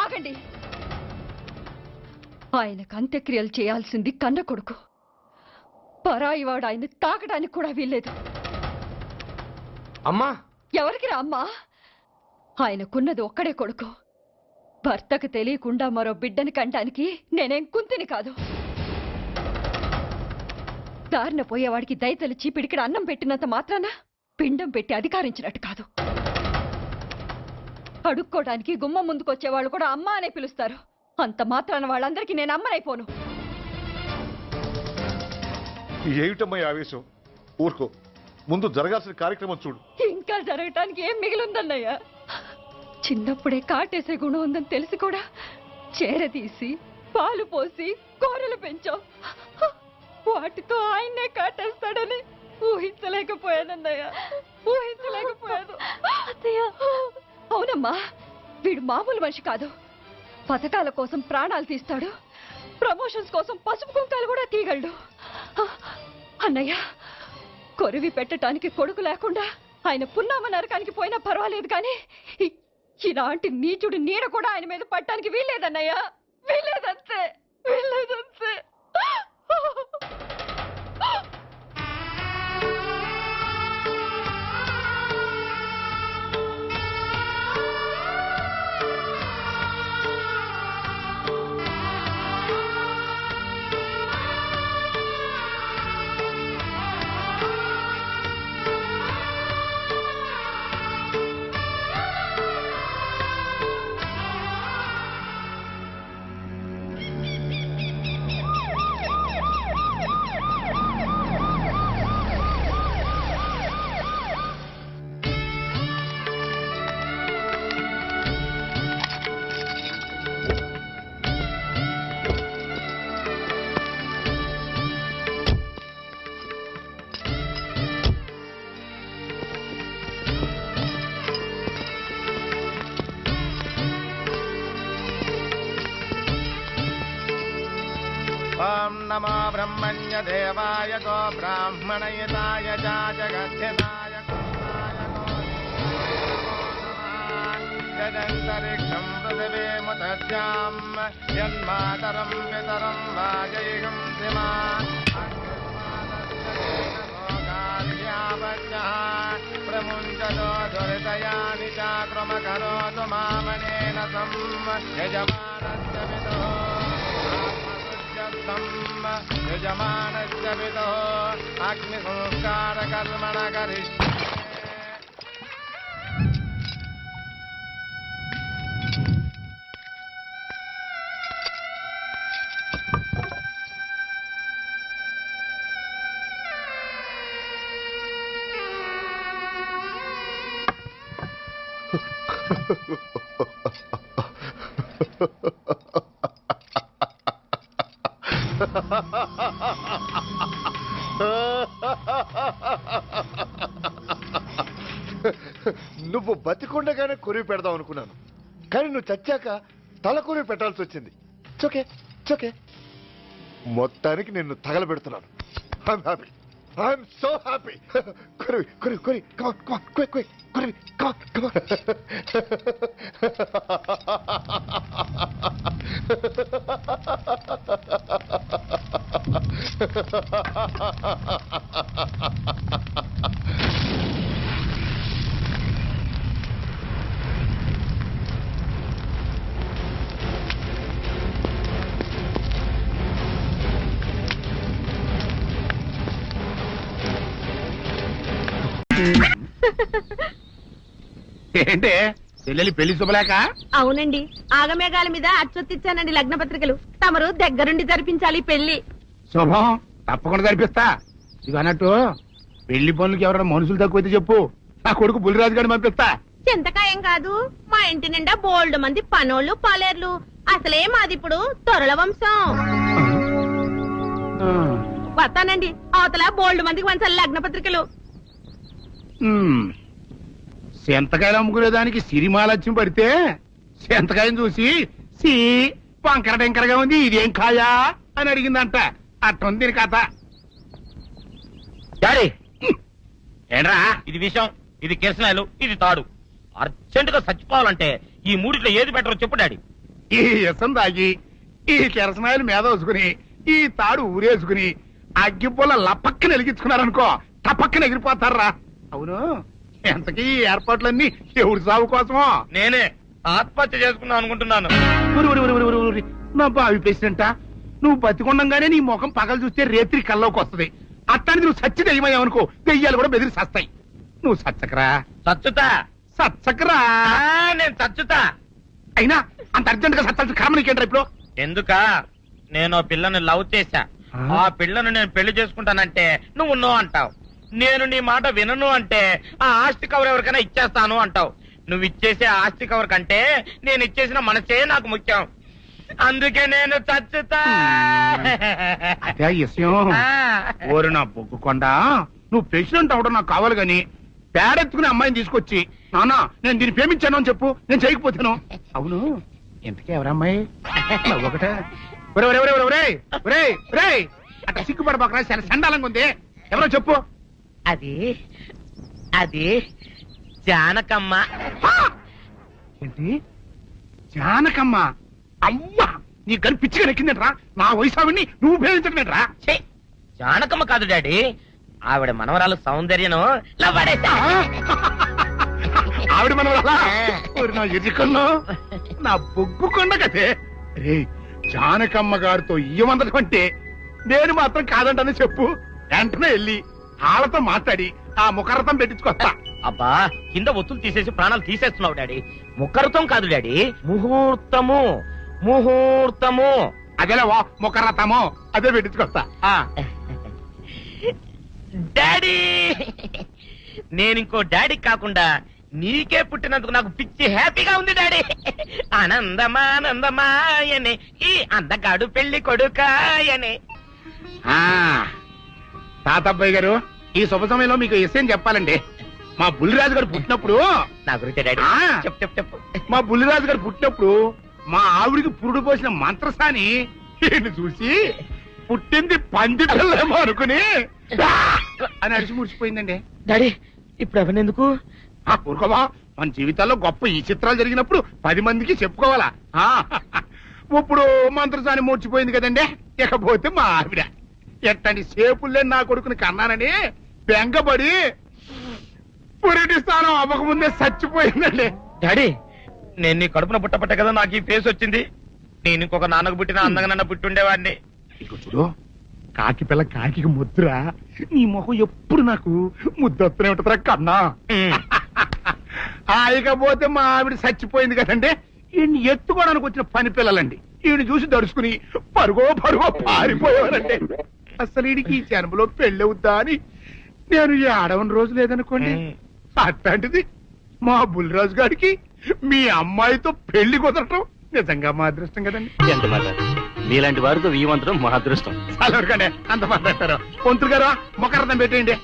ఆగండి. ఆయనకు అంత్యక్రియలు చేయాల్సింది కన్న కొడుకు. పరాయివాడు ఆయన తాకడానికి కూడా వీల్లేదు. అమ్మా, ఎవరికి రా అమ్మా? ఆయనకున్నది ఒక్కడే కొడుకు. భర్తకు తెలియకుండా మరో బిడ్డని కంటానికి నేనేం కుంతిని కాదు. దారిన పోయేవాడికి దయతలిచి పిడికిడ అన్నం పెట్టినంత మాత్రాన పిండం పెట్టి అధికారించినట్టు కాదు. అడుక్కోవడానికి గుమ్మం ముందుకొచ్చేవాళ్ళు కూడా అమ్మ అనే పిలుస్తారు. అంత మాత్రాన వాళ్ళందరికీ నేను అమ్మనైపోను. ఏమిటమ్మా ఆవేశం? ఊరుకో, ముందు జరగాల్సిన కార్యక్రమం చూడు. ఇంకా జరగటానికి ఏం మిగిలిందన్నయ్య? చిన్నప్పుడే కాటేసే గుణం ఉందని తెలిసి కూడా చేరదీసి పాలు పోసి కూరలు పెంచావు. వాటితో ఆయన్నే కాటేస్తాడని ఊహించలేకపోయానన్నయ్య, ఊహించలేకపోయాను. అవునమ్మా, వీడు మామూలు మనిషి కాదు. పథకాల కోసం ప్రాణాలు తీస్తాడు. ప్రమోషన్స్ కోసం పసుపు కుంకాలు కూడా తీయగలడు. అన్నయ్య, కొరివి పెట్టడానికి కొడుకు లేకుండా ఆయన పున్నామ నరకానికి పోయినా పర్వాలేదు, కానీ ఇలాంటి నీచుడు నీడ కూడా ఆయన మీద పట్టడానికి వీల్లేదన్నయ్య, వీల్లేదంతే, వీల్లేదంతే. ఓం నమో బ్రహ్మణ్య దేవాయ గో బ్రాహ్మణయతాయ జగద్ధితాయ యదంతరిక్షం పృథివీముదస్యాం యన్మాతరం పితరం వాజయిషం శ్రీమాన్ ప్రముంచతో దురితయాని చాక్రమకరోతు మామనేన సం యజమానస్య పితుః ఆత్మశుద్ధ్యర్థం యజమానస్య పితుః అగ్ని సంస్కార కర్మణ కరిష్యే. నువ్వు బతికుండగానే కొరివి పెడదాం అనుకున్నాను, కానీ నువ్వు చచ్చాక తల కొరివి పెట్టాల్సి వచ్చింది. చోకే చోకే మొత్తానికి నిన్ను తగలబెడుతున్నాను. I'm happy, I'm so happy. కొరివి కొరివి కొరివి కమాన్ కమాన్ క్విక్ క్విక్ కొరివి కమాన్ కమాన్. ఏంటే చెల్లెలి పెళ్లి శుభలేక? అవునండి, ఆగమేఘాల మీద అచ్చొత్తిచ్చానండి లగ్న పత్రికలు. తమరు దగ్గరుండి జరిపించాలి పెళ్లి. శుభం, తప్పకుండా జరిపిస్తా. ఇది అన్నట్టు పెళ్లి పనులకి ఎవరైనా మనుషులు తక్కువైతే చెప్పు, నా కొడుకు బుల్లిరాజు గారిని పంపిస్తా. చింతకాయం కాదు, మా ఇంటి నిండా బోల్డ్ మంది పనోళ్ళు పాలేర్లు. అసలే మాది ఇప్పుడు తొరల వంశం. వస్తానండి, అవతల బోల్డ్ మందికి వంచాలి లగ్న పత్రికలు. సెంతకాయలు అమ్ముకునేదానికి సిరిమాలత్యం పడితే సెంతకాయని చూసి సి వంకర టెంకరగా ఉంది, ఇదేం కాయా అని అడిగిందంట. అట్టుంది దీని కథ. డాడీ ఏంట్రా ఇది విషయం, ఇది కిరసనాయలు, ఇది తాడు. అర్జెంట్ గా చచ్చిపోవాలంటే ఈ మూడిట్లో ఏది బెటర్ చెప్పు డాడీ. ఈ ఇసం తాగి ఈ కిరసనాయలు మీద వేసుకుని ఈ తాడు ఊరేసుకుని అగ్గిపుల్ల లపక్కన వెలిగించుకున్నారనుకో టపక్కన ఎగిరిపోతారా. అవును, ఎంతకీ ఈ ఏర్పాట్లన్నీ ఎవరి సాగు కోసమో? నేనే ఆత్మహత్య చేసుకున్నాను అనుకుంటున్నాను. నా బావి పేసినంట, నువ్వు బతికొండంగానే నీ ముఖం పగలు చూస్తే రేత్రి కల్లోకి వస్తుంది. అట్టానికి నువ్వు సచ్చి దెయ్యమయ్యావనుకో దెయ్యాలు కూడా బెదిరి సస్తాయి. నువ్వు సచ్చకరా. చచ్చుతా సచ్చకరా. నేను చచ్చుతా. అయినా అంత అర్జెంట్ గా సత్తాల్సిన కారణం నీకేంట్రా ఇప్పుడు? ఎందుక నేను ఆ పిల్లని లవ్ చేశా. ఆ పిల్లను నేను పెళ్లి చేసుకుంటానంటే నువ్వు నో అంటావు. నేను నీ మాట వినను అంటే ఆ ఆస్తి కవర్ ఎవరికైనా ఇచ్చేస్తాను అంటావు. నువ్వు ఇచ్చేసే ఆస్తి కవర్ కంటే నేను ఇచ్చేసిన మనసే నాకు ముఖ్యం. అందుకే నేను చచ్చుతా. అదే విషయం. ఓరి నా బొగ్గుకొండ, నువ్వు ప్రెసిడెంట్ అవడం నాకు కావాలి గాని పేడెత్తుకునే అమ్మాయిని తీసుకొచ్చి నాన్న నేను దీన్ని ప్రేమించాను అని చెప్పు, నేను చేయకపోతాను. అవును, ఎంతకే ఎవరమ్మాయి? ఒకటే అట్లా సిగ్గుపడబాకరా, చాలా సండాలంగా ఉంది. ఎవరో చెప్పు. అది అది జానకమ్మ. ఏంటి జానకమ్మ? అవ్వా, నీ గని పిచ్చిగా నెక్కిందంట్రా. నా వయసావిని నువ్వు ప్రేమించట్లేట్రా. జానకమ్మ కాదు డాడీ, ఆవిడ మనవరాలు సౌందర్యను ఆవిడ మనవరాలా? నా ఎదుకల్లో నా బొగ్గుకొండ కదే. రే, జానకమ్మ గారితో ఇయ్యమందడం అంటే నేను మాత్రం కాదంటని చెప్పు. వెంటనే వెళ్ళి వాళ్ళతో మాట్లాడి ఆ ముఖరథం పెట్టించుకొస్తా. అబ్బా, కింద ఒత్తులు తీసేసి ప్రాణాలు తీసేస్తున్నావు డాడీ. ముఖరథం కాదు డాడీ, ముహూర్తము. ముహూర్తము అదేలా ముఖరథము, అదే పెట్టించుకొస్తా. డాడీ, నేను ఇంకో డాడీ కాకుండా నీకే పుట్టినందుకు నాకు పిచ్చి హ్యాపీగా ఉంది డాడీ. ఆనందమానందమాయనే ఈ అందగాడు పెళ్లి కొడుకాయనే. తాతబ్బాయి గారు, ఈ శుభ సమయంలో మీకు విషయం చెప్పాలండి. మా బుల్లిరాజు గారు పుట్టినప్పుడు నా గురించి డాడీ చెప్పు చెప్పు. మా బుల్లిరాజు గారు పుట్టినప్పుడు మా ఆవిడికి పురుడు పోసిన మంత్రసాని చూసి పుట్టింది పంది పిల్లేమో అనుకుని అని అడిచి ముడిచిపోయిందండి. డాడీ ఇప్పుడు అవన్నీ ఎందుకు? ఆ ఊరుకోవా, మన జీవితాల్లో గొప్ప ఈ చిత్రాలు జరిగినప్పుడు 10 మందికి చెప్పుకోవాలా. ఇప్పుడు మంత్రసాని మూర్చిపోయింది కదండి. ఇకపోతే మా ఆవిడ ఎట్టండి సేపుల్లే నా కొడుకుని కన్నానని బెంగపడి పురిటి స్థానం అవ్వకముందే చచ్చిపోయిందండి. డాడీ నేను నీ కడుపున పుట్టపట్ట కదా నాకు ఈ ఫేస్ వచ్చింది. నేను ఇంకొక నాన్నకు పుట్టిన అందంగా నన్ను పుట్టుండేవాడిని. ఇక చూడు, కాకి పిల్ల కాకి ముద్దురా, నీ మొహం ఎప్పుడు నాకు ముద్దొత్తనే ఉంటుందిరా కన్నా. ఇకపోతే మా ఆవిడ చచ్చిపోయింది కదండి. ఈయన్ని ఎత్తుకోవడానికి వచ్చిన పని పిల్లలండి. ఈయన చూసి దడుచుకుని పరుగో పారిపోయేవారండి. అసలు ఈడికి ఈ జన్మలో పెళ్ళవుద్దా అని నేను ఈ ఆడవని రోజు లేదనుకోండి. అట్లాంటిది మా బుల్లిరాజు గారికి మీ అమ్మాయితో పెళ్లి కుదరటం నిజంగా మా అదృష్టం కదండి. ఎంత మాట, మీలాంటి వారితో వీయమంతరం మా అదృష్టం. చాలవరకండి, అంత మాట్లాడతారు. పొంతులు గారు మొకరదం పెట్టేయండి.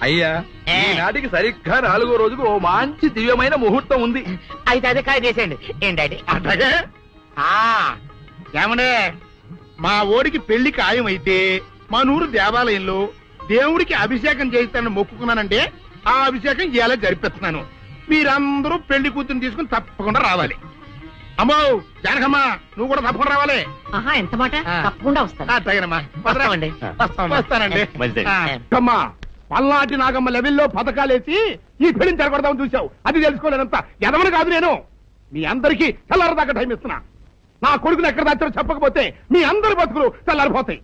అయ్యా ఈనాటికి సరిగ్గా 4వ రోజుకు ఓ మంచి దివ్యమైన ముహూర్తం ఉంది. అయితే అదే కాయ చేసేయండి. ఏంటంటే అట్లాగే ఏమనే, మా ఓడికి పెళ్లి ఖాయమైతే మా నూరు దేవాలయంలో దేవుడికి అభిషేకం చేయిస్తానని మొక్కుకున్నానంటే ఆ అభిషేకం ఇలా జరిపిస్తున్నాను. మీరందరూ పెళ్లి కూతురు తీసుకుని తప్పకుండా రావాలి. అమ్మో జానకమ్మా, నువ్వు కూడా తప్పకుండా రావాలి. ఎంత మాట, తప్పకుండా వస్తాను. అట్లాగేనమ్మా, వస్తామండి. వస్తానండి. మంచిది. అమ్మా, పల్నాటి నాగమ్మ లెవెల్లో పథకాలేసి ఈ పెళ్లిని జరగొడదామని చూశావు. అది తెలుసుకోలేనంత ఎదవని కాదు నేను. మీ అందరికీ తెల్లారదాకా టైం ఇస్తున్నా. నా కొడుకుని ఎక్కడ దాచారో చెప్పకపోతే మీ అందరి బతుకులు తెల్లారిపోతాయి.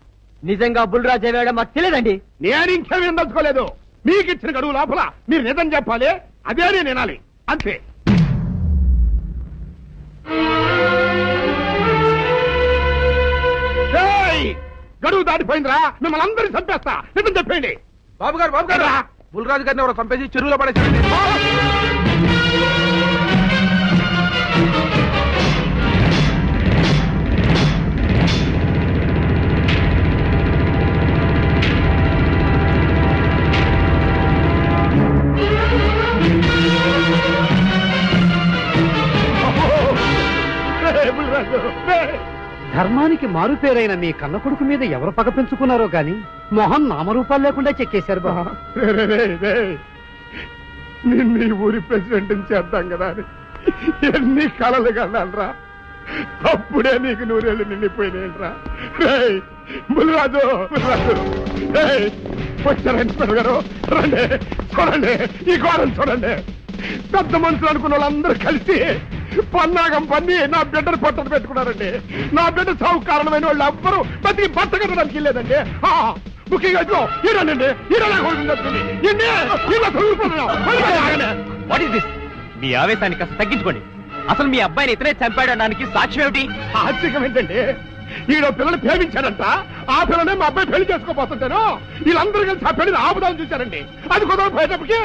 నిజంగా బుల్రాజ్ అయ్యాడో మాకు తెలియదండి. నేను ఇంకేమీ తలుచుకోలేదు. మీకు ఇచ్చిన గడువు లోపల మీరు నిజం చెప్పాలి, అదే నేను వినాలి, అంతే. గడువు దాటిపోయిందిరా, మిమ్మల్ని అందరినీ చంపేస్తా. నిజం చెప్పండి. బాబు గారు బుల్రాజు గారిని ఎవరో చంపేసి చెరువులో పడేసి ధర్మానికి మారుపేరైన మీ కన్న కొడుకు మీద ఎవరు పగ పెంచుకున్నారో గాని మొహం నామరూపాలు లేకుండా చెక్కేశారు బా. నిన్ను ఈ ఊరి ప్రెసిడెంట్ చేద్దాం కదా అని ఎన్ని కళలు కన్నానరా. అప్పుడే నీకు 100 ఏళ్ళు నిండిపోయినాయిరా. బుల్రాజు వచ్చారండి గారు, రండి చూడండి, ఈ గోడలు చూడండి. పెద్ద మనుషులు అనుకున్న వాళ్ళందరూ కలిసి పన్నాగం పన్ని నా బిడ్డను పొట్టను పెట్టుకున్నారండి. నా బిడ్డ సాగు కారణమైన వాళ్ళు ఎవ్వరూ బతికి బట్ట కట్టడానికి లేదండి. ముఖ్యంగా ఈరోనండి, మీ ఆవేశాన్ని కాస్త తగ్గించుకోండి. అసలు మీ అబ్బాయిని ఇతనే చంపాడడానికి సాక్ష్యం ఏమిటి? ఆశ్చర్యం ఏంటండి, ఈడో పిల్లలు ప్రేమించాడంట. ఆ పిల్లనే మా అబ్బాయి పెళ్లి చేసుకోబోతుంటాను. వీళ్ళందరూ కలిసి ఆ పెళ్లిని ఆపుదామని చూశారండి. అది కుదరపోయేటప్పటికి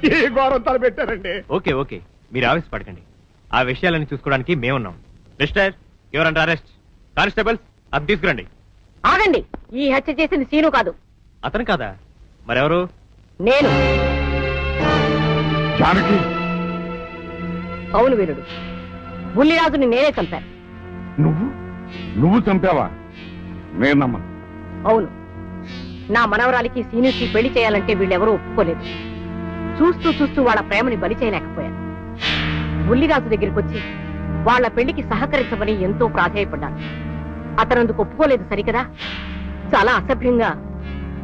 ఈ ఘోరం తలపెట్టారండి. ఓకే ఓకే, మీరు ఆవేశపడకండి. ఆ విషయాలను చూసుకోవడానికి మేమున్నాం. Mister, your under arrest. Constables, అది తీసుకురండి. ఆగండి, ఈ హత్య చేసింది సీను కాదు. అతను కాదా? మరెవరు? నేను. జానకి, అవును వీరుడు, బుల్లిరాజుని నేనే చంపాను. నువ్వు చంపావా? నేనమ్మా. అవును, నా మనవరాలికి సీనుకి పెళ్లి చేయాలంటే వీళ్ళెవరూ ఒప్పుకోలేదు. చూస్తూ చూస్తూ వాళ్ళ ప్రేమని బలి చేయలేకపోయాను. బుల్లిరాజు దగ్గరికి వచ్చి వాళ్ళ పెళ్లికి సహకరించమని ఎంతో ప్రాధేయపడ్డాను. అతనందుకు ఒప్పుకోలేదు సరికదా. చాలా అసభ్యంగా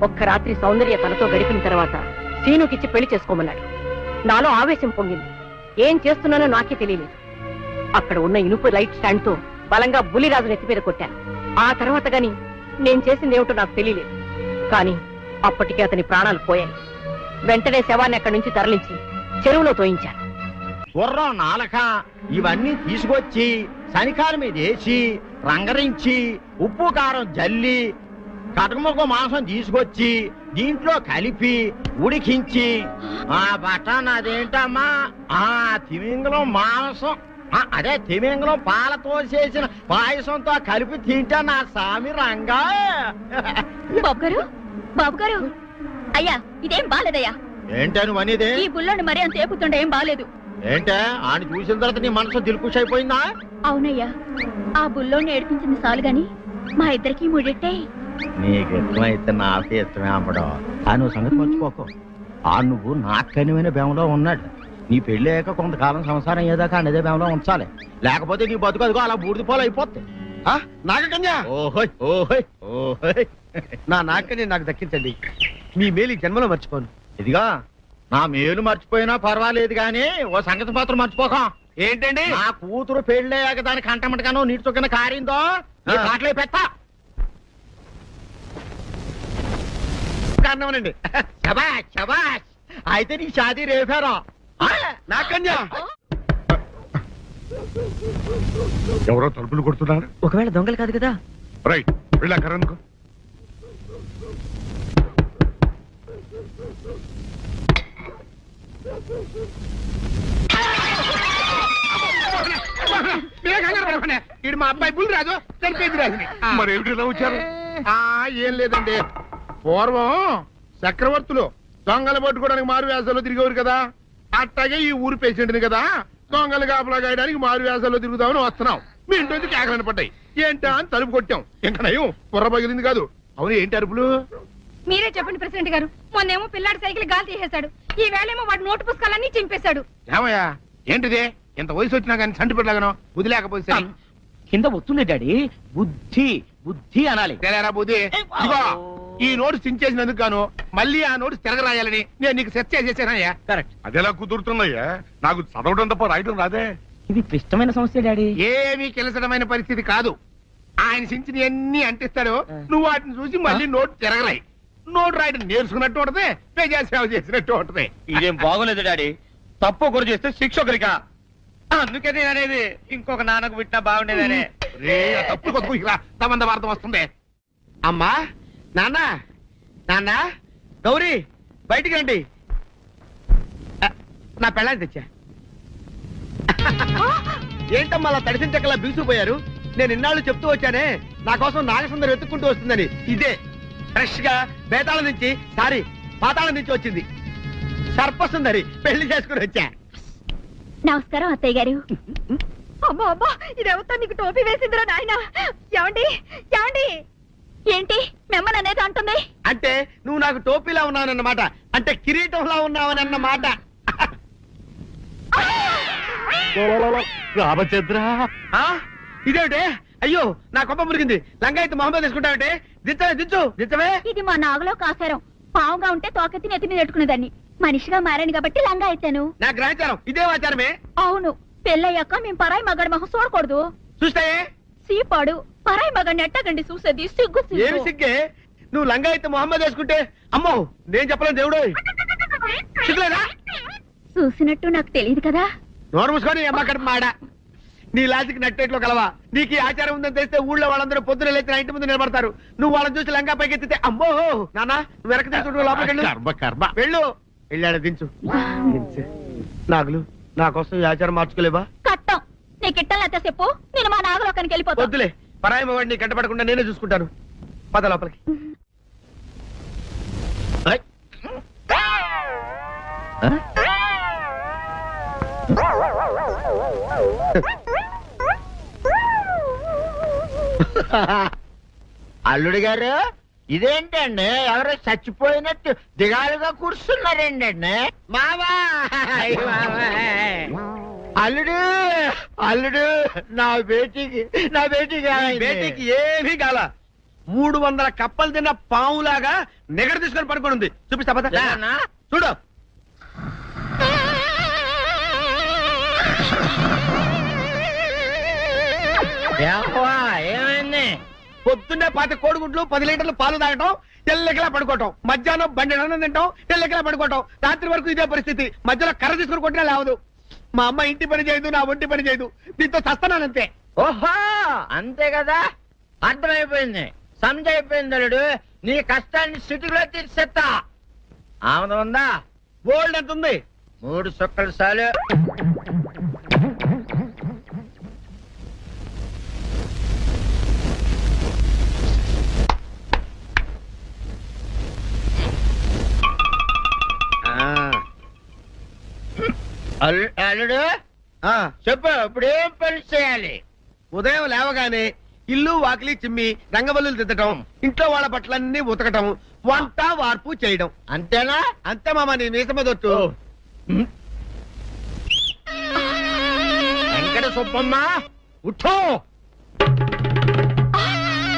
ఒక్క రాత్రి సౌందర్య తనతో గడిపిన తర్వాత సీనుకిచ్చి పెళ్లి చేసుకోమన్నాడు. నాలో ఆవేశం పొంగింది. ఏం చేస్తున్నానో నాకే తెలియలేదు. అక్కడ ఉన్న ఇనుపు లైట్ స్టాండ్ తో బలంగా బుల్లిరాజు నెత్తి మీద కొట్టాను. ఆ తర్వాత గాని నేను చేసిందేమిటో నాకు తెలియలేదు. కానీ అప్పటికే అతని ప్రాణాలు పోయాయి. వెంటనే శవాన్ని అక్కడి నుంచి తరలించి చెరువులో తోయించాను. గుర్రం నాలక ఇవన్నీ తీసుకొచ్చి శనికాల మీద వేసి రంగరించి ఉప్పు కారం జల్లి కటకముఖ మాంసం తీసుకొచ్చి దీంట్లో కలిపి ఉడికించి ఆ బటన్ అదేంటమ్మా తిమింగలం మాంసం అదే తిమింగలం పాలతో చేసిన పాయసంతో కలిపి తింటా నా సామి రంగా. బాబు గారు అయ్యా, ఇదేం బాలేదయ్యా. ఏంటని అనేది? ఈ బుల్లోని మరీ అంత ఏపుతుండే ఏం బాలేదు. ఏంటే ఆయన చూసిన తర్వాత నీ మనసు దిల్కుష్ అయిపోయిందా? అవునయ్యా, ఆ బుల్లోని ఏడిపించింది చాలు గాని మా ఇద్దరికి ముడిట్టే నీకు ఇష్టమైతే నాకే ఇష్టమే అమ్మడం ఆ నువ్వు సంగతి మర్చిపోకు. ఆ నువ్వు నాకు కనివైన బేమలో ఉన్నాడు. నీ పెళ్ళి అయ్యాక కొంతకాలం సంసారం ఏదాకా అన్నదే బేమలో ఉంచాలి, లేకపోతే నీ బతుకు అదిగో అలా బూడిద పోలు అయిపోతాయి. నాగకన్యా, ఓహోయ్ ఓహోయ్ ఓహోయ్, నా నాగకన్య నాకు దక్కించండి. మీ మేలు ఈ జన్మలో మర్చిపోను. ఇదిగా నా మేలు మర్చిపోయినా పర్వాలేదు గాని ఓ సంగతి మాత్రం మర్చిపోక. ఏంటండి? నా కూతురు పెళ్ళయ్యాక దాని కంటమటగానో నీటి చొక్కన కారిందో నీ కాట్లే పెట్ట. అన్నమనండి. శబాష్ శబాష్, అయితే నీ షాదీ రేపారా? నాగకన్యా, ఎవరో తలుపులు కొడుతున్నారు. ఒకవేళ దొంగలు కాదు కదా? రైట్, వెళ్ళా కరణ్కు. ఇది మా అబ్బాయి బుల్ రాజు చనిపోయింది రాజుని. మరి ఏమిటి ఇలా వచ్చారు? ఏం లేదండి, పూర్వం చక్రవర్తులు దొంగలు పట్టుకోవడానికి మారు వేసాల్లో తిరిగేవారు కదా, అట్టాగే ఈ ఊరు పేషెంట్ని కదా దొంగలు కాపలా గాయడానికి మారు వేసాల్లో తిరుగుదామని వస్తున్నాం. మీ ఇంటి నుంచి కేకలను పడ్డాయి. ఏంటా అని తలుపు కొట్టాం. ఇంకా నయం బుర్ర పగిలింది కాదు. అవును, ఏంటి అరుపులు? మీరే చెప్పండి ప్రెసిడెంట్ గారు. మొన్నేమో పిల్లాడి సైకిల్ గాలి తీసేశాడు, ఈ వేళేమో వాడి నోటు పుస్తకాలన్నీ చింపేశాడు. ఏమయ్యా ఏంటిది? ఇంత వయసు వచ్చినా కానీ సంటి పెట్టలాగనో వదిలేకపోతే కింద వస్తుంది డాడీ. బుద్ధి బుద్ధి అనాలి. తెలేరా బుద్ధి. ఇదిగో ఈ నోటు చించేసినందుకు గాను మళ్ళీ ఆ నోటు తిరగరాయాలని నేను నీకు సెట్ చేసేసానయ్యా. కరెక్ట్. అదెలా కుదురుతున్నాయ్యా? నాకు చదవడం తప్ప రాయడం రాదే. ఇది క్లిష్టమైన సమస్య డాడీ. ఏమీ కిలసడమైన పరిస్థితి కాదు. ఆయన చించిన ఎన్ని అంటిస్తాడో నువ్వు వాటిని చూసి మళ్ళీ నోటు తిరగరాయి. నోటు రాయడం నేర్చుకున్నట్టు ఉంటది, ప్రజా సేవ చేసినట్టు ఉంటది. ఇదేం బాగోలేదు డాడీ. తప్పు ఒకరు చేస్తే శిక్ష ఒకరికా? అందుకే నేను అనేది ఇంకొక నాన్నకు పుట్టినా బాగుండేదనే. రే తప్పుడు కొత్త సంబంధ వార్త వస్తుంది. అమ్మా, నాన్న, నాన్న, గౌరీ బయటికి రండి. నా పెళ్ళాన్ని తెచ్చా. ఏంటమ్మా అలా తడిసిన చెక్కలా బిగుసిపోయారు? నేను ఇన్నాళ్ళు చెప్తూ వచ్చానే నా కోసం నాగసుందరం వెతుక్కుంటూ వస్తుందని. ఇదే ఫ్రెష్ గా బేతాళం నుంచి పాతాళం నుంచి వచ్చింది సర్పసుందరి. పెళ్లి చేసుకుని వచ్చా. నమస్కారం అత్తయ్య గారు. అమ్మా అమ్మా, ఇదేవతా నీకు టోపీ వేసిందిరా నాయన. ఏమండి ఏమండి? ఏంటి మిమ్మల్ని అనేది అంటుంది? అంటే నువ్వు నాకు టోపీలా ఉన్నావనన్నమాట, అంటే కిరీటంలా ఉన్నావని అన్నమాట. రామచంద్ర, ఇదేమిటే? అయ్యో నా కొప్ప మురిగింది. లంగా అయితే మొహమ్మద్ తీసుకుంటావంటే దించవే, దించవే. ఇది మా నాగులో కాసారం. పావుగా ఉంటే తోకెత్తి నెత్తి మీద పెట్టుకునేదాన్ని. మనిషిగా మారాను కాబట్టి లంగా అయితాను. నా గ్రహచారం ఇదే ఆచారమే. అవును, పెళ్ళయ్యాక మేము పరాయి మగాడి మొహం చూడకూడదు. చూస్తాయే సీపాడు పరాయి మగాడిని ఎట్టగండి చూసేది. సిగ్గు ఏమి సిగ్గే? నువ్వు లంగా అయితే మొహమ్మద్ వేసుకుంటే అమ్మో నేను చెప్పలేను దేవుడు. సిగ్గులేదా? చూసినట్టు నాకు తెలియదు కదా. నోరు మూసుకొని అమ్మ కడుపు మాడ. నీ లాజిక్ నట్టేట్లో కలవా? నీకు ఈ ఆచారం ఉందని తెలిస్తే ఊళ్ళో వాళ్ళందరూ పొద్దున లేచి నా ఇంటి ముందు నిలబడతారు. నువ్వు వాళ్ళని చూసి లంగా పైకి ఎత్తితే అమ్మో నాన్న నువ్వు వెనక తీసుకుంటూ లోపలికి వెళ్ళు. వెళ్ళాడు దించు. నాగులు నా కోసం ఈ ఆచారం మార్చుకోలేవా? కట్టం నీకు ఇట్టలేత చెప్పు, నేను మా నాగలోకానికి వెళ్ళిపోతా. వద్దులే, పరాయి వాడిని కంటపడకుండా నేనే చూసుకుంటాను. పద లోపలికి. అల్లుడు గారు, ఇదేంటండి ఎవరో చచ్చిపోయినట్టు దిగాలుగా కూర్చున్నారేంటండి? మావా అల్లుడు అల్లుడు, నా బేటీకి బేటీకి ఏమీ కాల. 300 కప్పలు తిన్న పావులాగా నెగడ తీసుకొని పడుకొని ఉంది. చూపిస్తా పద. చూడు. ఏమైంది? పొద్దున్నే 10 కోడిగుడ్లు 10 లీటర్లు పాలు తాగటం, తెల్లకిలా పడుకోవటం. మధ్యాహ్నం బండి అన్నం తింటాం, తెల్లకిలా పడుకోవటం. రాత్రి వరకు ఇదే పరిస్థితి. మధ్యలో కర్ర తీసుకుని కొట్టినా లేవదు. మా అమ్మ ఇంటి పని చేయదు, నా ఒంటి పని చేయదు. దీంతో చస్తున్నానంతే. ఓహో అంతే కదా, అర్థమైపోయింది, సమజైపోయింది. అల్లుడు నీ కష్టాన్ని సిటీలో తీర్చేస్తా. ఆమె ఉందా? గోల్డ్ ఎంత ఉంది? 3 సుక్కలు చాలు. అల్లుడు చెప్పు, ఇప్పుడు ఏం పని చేయాలి? ఉదయం లేవగానే ఇల్లు వాకిలి చిమ్మి రంగవల్లులు దిద్దటం, ఇంట్లో వాళ్ళ బట్టలన్నీ ఉతకటం, వంట వార్పు చేయడం. అంతేనా? అంతే మామ, నీ మీసమదొట్టు. వెంకట సుబ్బమ్మ ఉఠో,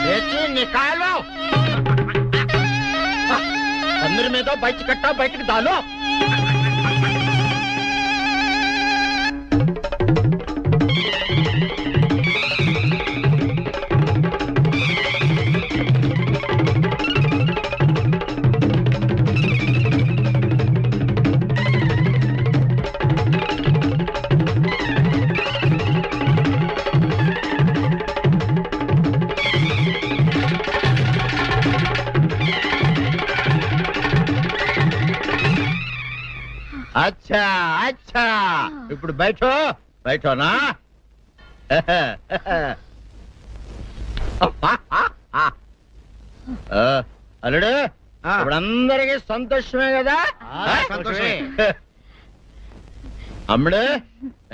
లేచి నీ కాళ్ళు అందరి మీద బయట కట్టా, బయటకు దాలో. అచ్చా అచ్చా, ఇప్పుడు బయటనా? అల్లుడు, ఇప్పుడు అందరికి సంతోషమే కదా? సంతోషమే. అమ్ముడు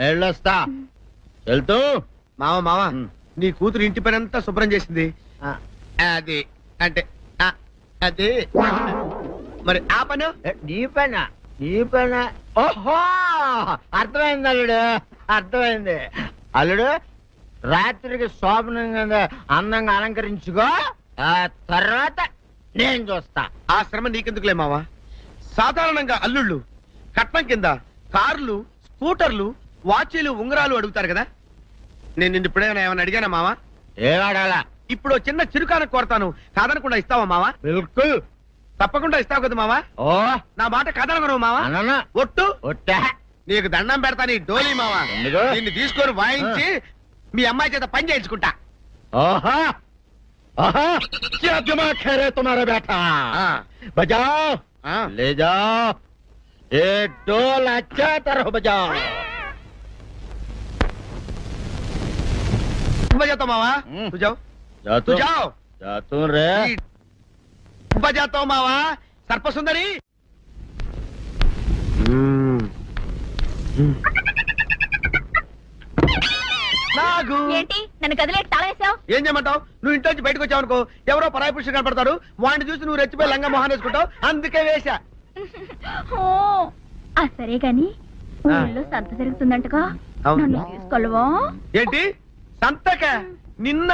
వెళ్ళొస్తా, వెళ్తూ. మామ నీ కూతురు ఇంటి పని అంతా శుభ్రం చేసింది. అది అంటే అది మరి ఆ పని నీ పైన ఓహో, అర్థమైంది అల్లుడు, అర్థమైంది. అల్లుడు, రాత్రికి శోభనంగా అందంగా అలంకరించుకో, ఆ తర్వాత నేను చూస్తా. ఆ శ్రమ నీకెందుకులే మావా. సాధారణంగా అల్లుళ్ళు కట్నం కింద కార్లు, స్కూటర్లు, వాచీలు, ఉంగరాలు అడుగుతారు కదా. నేను నిన్ను ఇప్పుడేమైనా ఏమైనా అడిగానా మావా? ఏడాడాలా? ఇప్పుడు చిన్న చిరుకాన కోరతాను, కాదనకుండా ఇస్తావా మావా? బిల్కుల్ తప్పకుండా ఇస్తావు కదా మావా? ఓ, నా మాట కాదనగను మావా. అననా? ఒట్టు ఒట్టా. నీకు దండం పెడతా నీ డోలీ మావా. ఎందుకు? దీన్ని తీసుకొని వాయించి మీ అమ్మాయి చేత పని చేయించుకుంటా. ओहा ओहा, क्या दिमाग है रे तुम्हारा बेटा? बजाओ, ले जाओ, एक डोल अच्छा तरह बजाओ. बजाता मावा, तू जाओ. तू जाओ. जातू रे. बजाता हूँ मावा, सर्प सुंदरी. నాగు ఏంటి నన్ను గదిలో తాళేసావు? ఏం చేయమంటావు? నువ్వు ఇంట్లో నుంచి బయటకు వచ్చావు అనుకో, ఎవరో పరాయి పురుషుడు కనపడతాడు, వాడిని చూసి నువ్వు రెచ్చిపోయి లంగా మొహాన్ వేసుకుంటావు, అందుకే వేశా. సరే గాని ఊళ్ళో సంత జరుగుతుందంటగా, నన్ను తీసుకెళ్ళవా? ఏంటి సంతక? నిన్న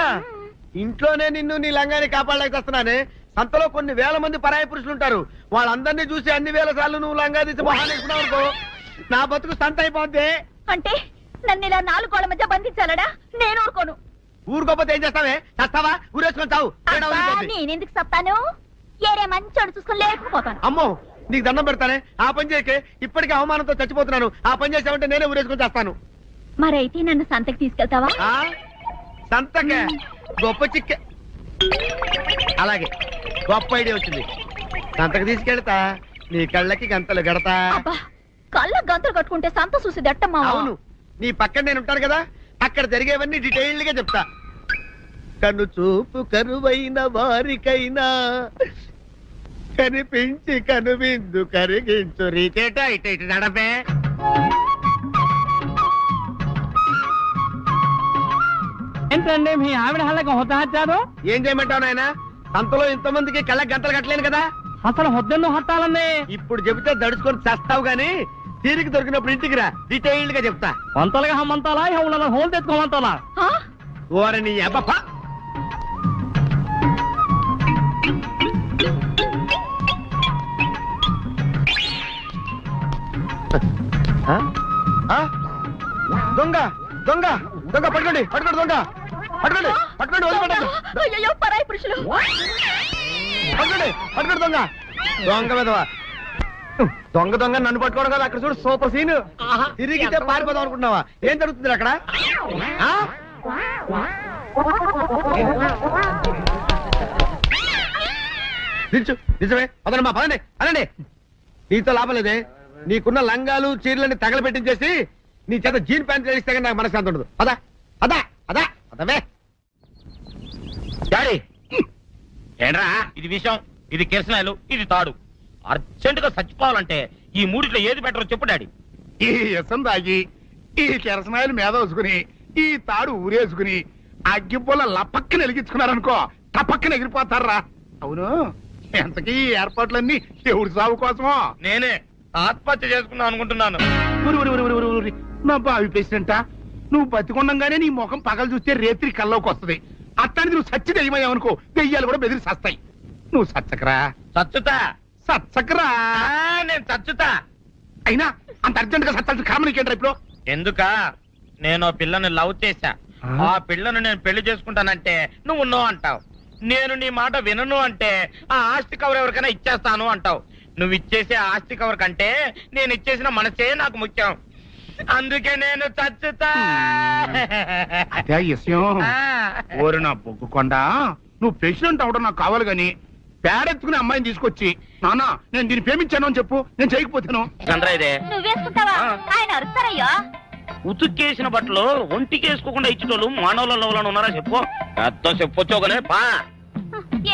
ఇంట్లోనే నిన్ను నీ లంగాని కాపాడలేకొస్తున్నానే. సంతలో కొన్ని వేల మంది పరాయి పురుషులు ఉంటారు, వాళ్ళందరినీ చూసి అన్ని వేల సార్లు నువ్వు లంగా తీసి మొహాన్ వేసుకున్నావు అనుకో, నా బతుకు సంత అయిపోద్ది. అంటే నన్ను ఇలా 4 గోళ్ల మధ్య బంధించాలడా? నేను ఊరుకోను. ఊరుకోపోతే ఏం చేస్తావే? చస్తావా? ఊరేసుకొని చావు. నేనెందుకు చెప్తాను? ఏరే మంచోడు చూసుకుని లేకపోతాను. అమ్మో, నీకు దండం పెడతానే, ఆ పని చేయకే. ఇప్పటికే అవమానంతో చచ్చిపోతున్నాను, ఆ పని చేసావంటే నేనే ఊరేసుకొని చేస్తాను. మరైతే నన్ను సంతకి తీసుకెళ్తావా? సంతకే? గొప్ప చిక్కే. అలాగే, గొప్ప ఐడియా వచ్చింది. సంతకు తీసుకెళ్తా, నీ కళ్ళకి గంతలు గడతా. కళ్ళ గంతలు కట్టుకుంటే సంత చూసి దట్టమ్మా. అవును, నీ పక్కన నేను ఉంటాను కదా, అక్కడ జరిగేవన్నీ డీటెయిల్డ్ గా చెప్తా. కన్ను చూపు కరువైన వారికైనా కనిపించి కనువిందు కరిగించు రీకేట ఇటు ఇటు నడపే. ఏంటండి మీ ఆవిడ హళ్ళకి హొత్తహచ్చారు? ఏం చేయమంటావు నాయన? సంతలో ఇంతమందికి కళ్ళకి గంటలు కట్టలేను కదా. అసలు హొద్దెందుకు హత్తాలండి? ఇప్పుడు చెబితే దడుచుకొని చస్తావు గాని, తీరికి దొరికినప్పుడు ఇంటికి రా, డీటెయిల్డ్ గా చెప్తా. వంతలుగా హమ్మంతాలా, హోళ్ళ హోల్ తెచ్చుకోమంతాలా? ఓరని అబ్బప్ప. దొంగ దొంగ దొంగ, పట్టుకోండి పట్టుకోండి, దొంగ పట్టుకోండి పట్టుకోండి, వదిలిపెట్టండి. అయ్యో పరాయి పురుషులు. పట్టుకోండి పట్టుకోండి, దొంగ దొంగ విధవా. దొంగ దొంగ నన్ను పట్టుకోవడం కదా, అక్కడ చూడు సూపర్ సీన్. తిరిగితే పారిపోదాం అనుకుంటున్నావా? ఏం జరుగుతుంది అక్కడ? నిజమే, పదండి పదండి అనండి. నీతో లాభం లేదే, నీకున్న లంగాలు చీరలని తగలబెట్టించేసి నీ చేత జీన్ ప్యాంట్ చేస్తే కానీ నాకు మనశ్శాంతి ఉండదు. అదా అదా అదా అదవే. డాడీ, ఏంట్రా ఇది విషయం, ఇది కిరసనాయలు, ఇది తాడు. అర్జెంట్ గా చచ్చిపోవాలంటే ఈ మూడిట్లో ఏది బెటరో చెప్పు డాడీ. ఈ ఇసం తాగి, ఈ కిరసనాయలు మీద వేసుకుని, ఈ తాడు ఊరేసుకుని అగ్గిపూల లపక్కన వెలిగించుకున్నారనుకో టపక్కన ఎగిరిపోతారా. అవును, ఎంతకీ ఈ ఏర్పాట్లన్నీ ఎవరి సాగు కోసమో? నేనే ఆత్మహత్య చేసుకుందాం అనుకుంటున్నాను. నా బావి పేసినంట, నువ్వు బతికొండంగానే నీ ముఖం పగలు చూస్తే రేత్రి కల్లోకి వస్తుంది. అట్టానికి నువ్వు సచ్చి దెయ్యమయ్యావనుకో, దెయ్యాలు కూడా బెదిరి సస్తాయి. నువ్వు సచ్చకరా, చచ్చుతా. సచ్చకరా. నేను చచ్చుతా. అయినా అంత అర్జెంట్ గా సత్తాల్సిన కారణం నీకేంట్రా ఇప్పుడు? ఎందుక నేను ఓ పిల్లని లవ్ చేశా. ఆ పిల్లను నేను పెళ్లి చేసుకుంటానంటే నువ్వు నో అంటావు. నేను నీ మాట వినను అంటే ఆ ఆస్తి కవర్ ఎవరికైనా ఇచ్చేస్తాను అంటావు. నువ్వు ఇచ్చేసే ఆస్తి కవర్ కంటే నేను ఇచ్చేసిన మనసే నాకు ముఖ్యం. అందుకే నేను చచ్చుతా. అదే విషయం. ఓరి నా బొగ్గుకొండ, నువ్వు ప్రెసిడెంట్ అవడం నాకు కావాలి గాని పేడెత్తుకునే అమ్మాయిని తీసుకొచ్చి నాన్న నేను దీన్ని ప్రేమించాను అని చెప్పు, నేను చేయకపోతాను. ఇదే నువ్వేసుకుంటావా? ఆయన అరుస్తారయ్యా. ఉతుక్కేసిన బట్టలు ఒంటికి వేసుకోకుండా ఇచ్చేటోళ్ళు మానవులలో ఉన్నారా చెప్పు. అత్తో చెప్పొచ్చోగనే పా.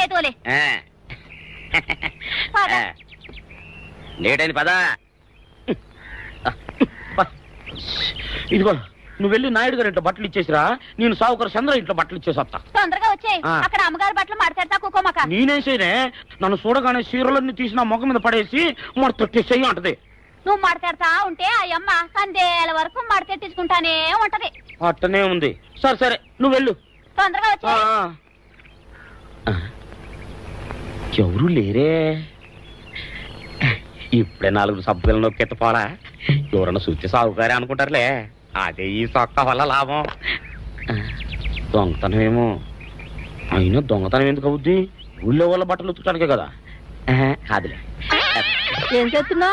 ఏదోలే. లేటైంది పదా. ఇదిగో నువ్వు వెళ్ళి నాయుడు గారు ఇంట్లో బట్టలు ఇచ్చేసిరా, నేను సావుకర్ చంద్ర ఇంట్లో బట్టలు ఇచ్చేసి వస్తా. తొందరగా వచ్చాయి. అక్కడ అమ్మగారు బట్టలు మాడతాడతా కుకోమక. నేనేం చేయనే, నన్ను చూడగానే చీరలన్నీ తీసి నా ముఖం మీద పడేసి మొట్టెట్టేసేయి అంటది. నువ్వు మాడతాడతా ఉంటే ఆ అమ్మ సందేల వరకు మడతెట్టించుకుంటానే ఉంటది. అట్టనే ఉంది. సరే సరే నువ్వు వెళ్ళు. తొందరగా వచ్చా. ఎవరు లేరే. ఇప్పుడే 4 సబ్బులు నొక్కెత్త పోలా. ఎవరన్నా చూస్తే సాగుకారే అనుకుంటారులే. అదే ఈ సొక్క వల్ల లాభం. దొంగతనం ఏమో. అయినా దొంగతనం ఎందుకు అవుద్ది? ఊళ్ళో వాళ్ళ బట్టలు ఉతుకడానికే కదా. కాదులే. ఏం చేస్తున్నా?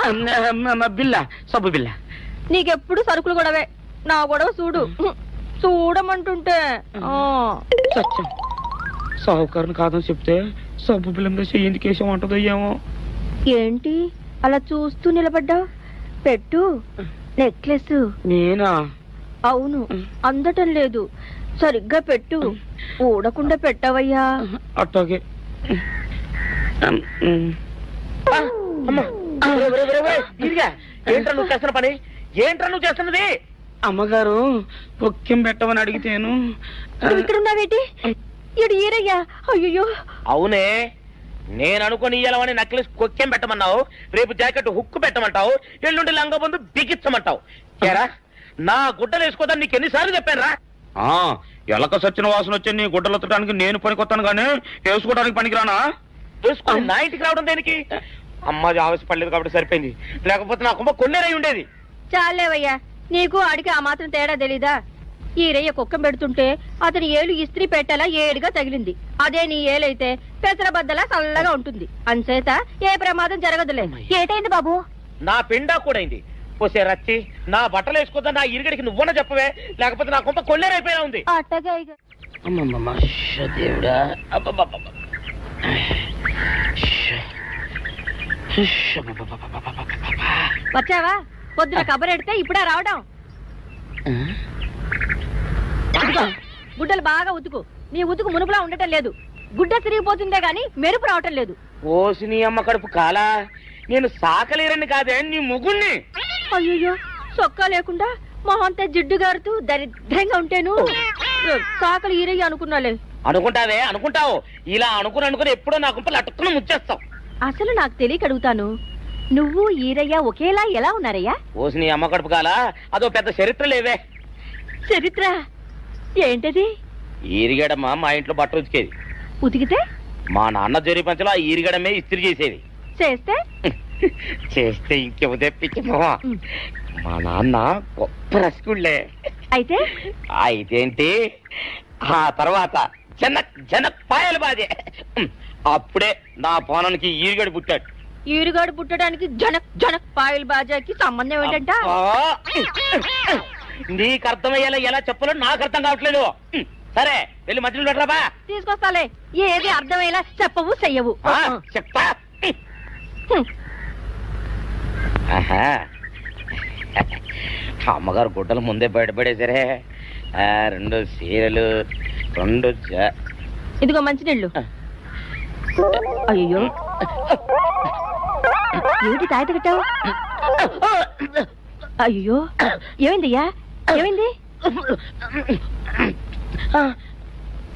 బిల్ల, సబ్బు బిల్ల. నీకెప్పుడు సరుకులు గొడవే. నా గొడవ చూడు. చూడమంటుంటే సత్యం. సాహుకారుని కాదని చెప్తే సబ్బు బిల్ల మీద ఎందుకు వేసామంటుందో ఏమో. ఏంటి అలా చూస్తూ నిలబడ్డావు? పెట్టు. నెక్లెస్. నేనా? అవును, అందటం లేదు. సరిగ్గా పెట్టు. ఊడకుండా పెట్టవయ్యా. అట్టాగే. ఏంట్రా నువ్వు చేస్తున్న పని? ఏంట్రా నువ్వు చేస్తున్నది? అమ్మగారు పొక్కెం పెట్టమని అడిగితేను. ఇక్కడున్నావేటి? ఇడు ఈరయ్యా. అయ్యో. అవునే, నేను అనుకుని ఇయ్యాలని నక్లెస్ కొక్కెం పెట్టమన్నావు, రేపు జాకెట్ హుక్కు పెట్టమంటావు, ఎల్లుండి లంగబందు బిగించమంటావు. ఏరా నా గుడ్డలు వేసుకోదని నీకు ఎన్నిసార్లు చెప్పాను రా. ఎలక సచ్చిన వాసన వచ్చి నీ గుడ్డలు ఎత్తడానికి నేను పనికొత్తాను గానీ వేసుకోవడానికి పనికిరానా? వేసుకొని నా ఇంటికి రావడం దేనికి? అమ్మాది ఆవేశపడలేదు కాబట్టి సరిపోయింది, లేకపోతే నా కుమ్మ కొన్నేరై ఉండేది. చాలేవయ్యా, నీకు అడిగి ఆ మాత్రం తేడా తెలీదా? ఈరయ్య కుక్కం పెడుతుంటే అతని ఏలు ఇస్త్రీ పెట్టేలా ఏడుగా తగిలింది. అదే నీ ఏలైతే పెసరబద్దలా చల్లగా ఉంటుంది. అంచేత ఏ ప్రమాదం జరగదులే. ఏటైంది బాబు? నా పిండా కూడా అయింది. పోసే రచ్చి నా బట్టలు వేసుకోద్దా నా ఇరుగడికి నువ్వన చెప్పవే, లేకపోతే నా కొంత కొల్లేరైపోయినా ఉంది. అట్టగా దేవుడా. వచ్చావా? పొద్దున కబరెడితే ఇప్పుడే రావడం. గుడ్డలు బాగా ఉతుకు. నీ ఉతుకు మునుపులా ఉండటం లేదు. గుడ్డ తిరిగిపోతుందే గాని మెరుపు రావటం లేదు. ఓసి నీ అమ్మ కడుపు కాలా, నేను సాకలేరని కాదే నీ ముగ్గుణ్ణి. అయ్యో, సొక్కా లేకుండా మొహంతా జిడ్డు గారుతూ దరిద్రంగా ఉంటేను సాకలు ఈరయ్య అనుకున్నాలే. అనుకుంటావే, అనుకుంటావు. ఇలా అనుకుని ఎప్పుడో నా గుంపలు అటుక్కుని ముచ్చేస్తావు. అసలు నాకు తెలియక అడుగుతాను, నువ్వు ఈరయ్య ఒకేలా ఎలా ఉన్నారయ్యా? ఓసి నీ అమ్మ కడుపు కాలా, అదో పెద్ద చరిత్ర లేవే. చరిత్ర ఏంటది? ఈరిగడమ్మ మా ఇంట్లో బట్టలు ఉతికేది. ఉతికితే మా నాన్న జరి పంచలో ఆ ఈరిగడమే ఇస్త్రీ చేసేది. చేస్తే చేస్తే ఇంకేమో తెప్పించమా. మా నాన్న గొప్ప రసికుళ్ళే. అయితే అయితేంటి, ఆ తర్వాత జనక్ జనక్ పాయలు బాధే. అప్పుడే నా పోనానికి ఈరిగడు పుట్టాడు. ఈరుగాడు పుట్టడానికి జనక్ జనక్ పాయల్ బాజాకి సంబంధం ఏంటంట? నీకు అర్థమయ్యేలా ఎలా చెప్పాలో నాకు అర్థం కావట్లేదు. సరే వెళ్ళి మధ్యలో పెట్టరాబా. తీసుకొస్తాలే. ఏది అర్థమయ్యేలా చెప్పవు చెయ్యవు. చెప్తా. అమ్మగారు గుడ్డలు ముందే బయటపడేసరే. 2 చీరలు, 2 ఇదిగో మంచినీళ్ళు. అయ్యో, ఏమిటి తాయత కట్టావు? అయ్యో, ఏమైందయ్యా? ఏమైంది?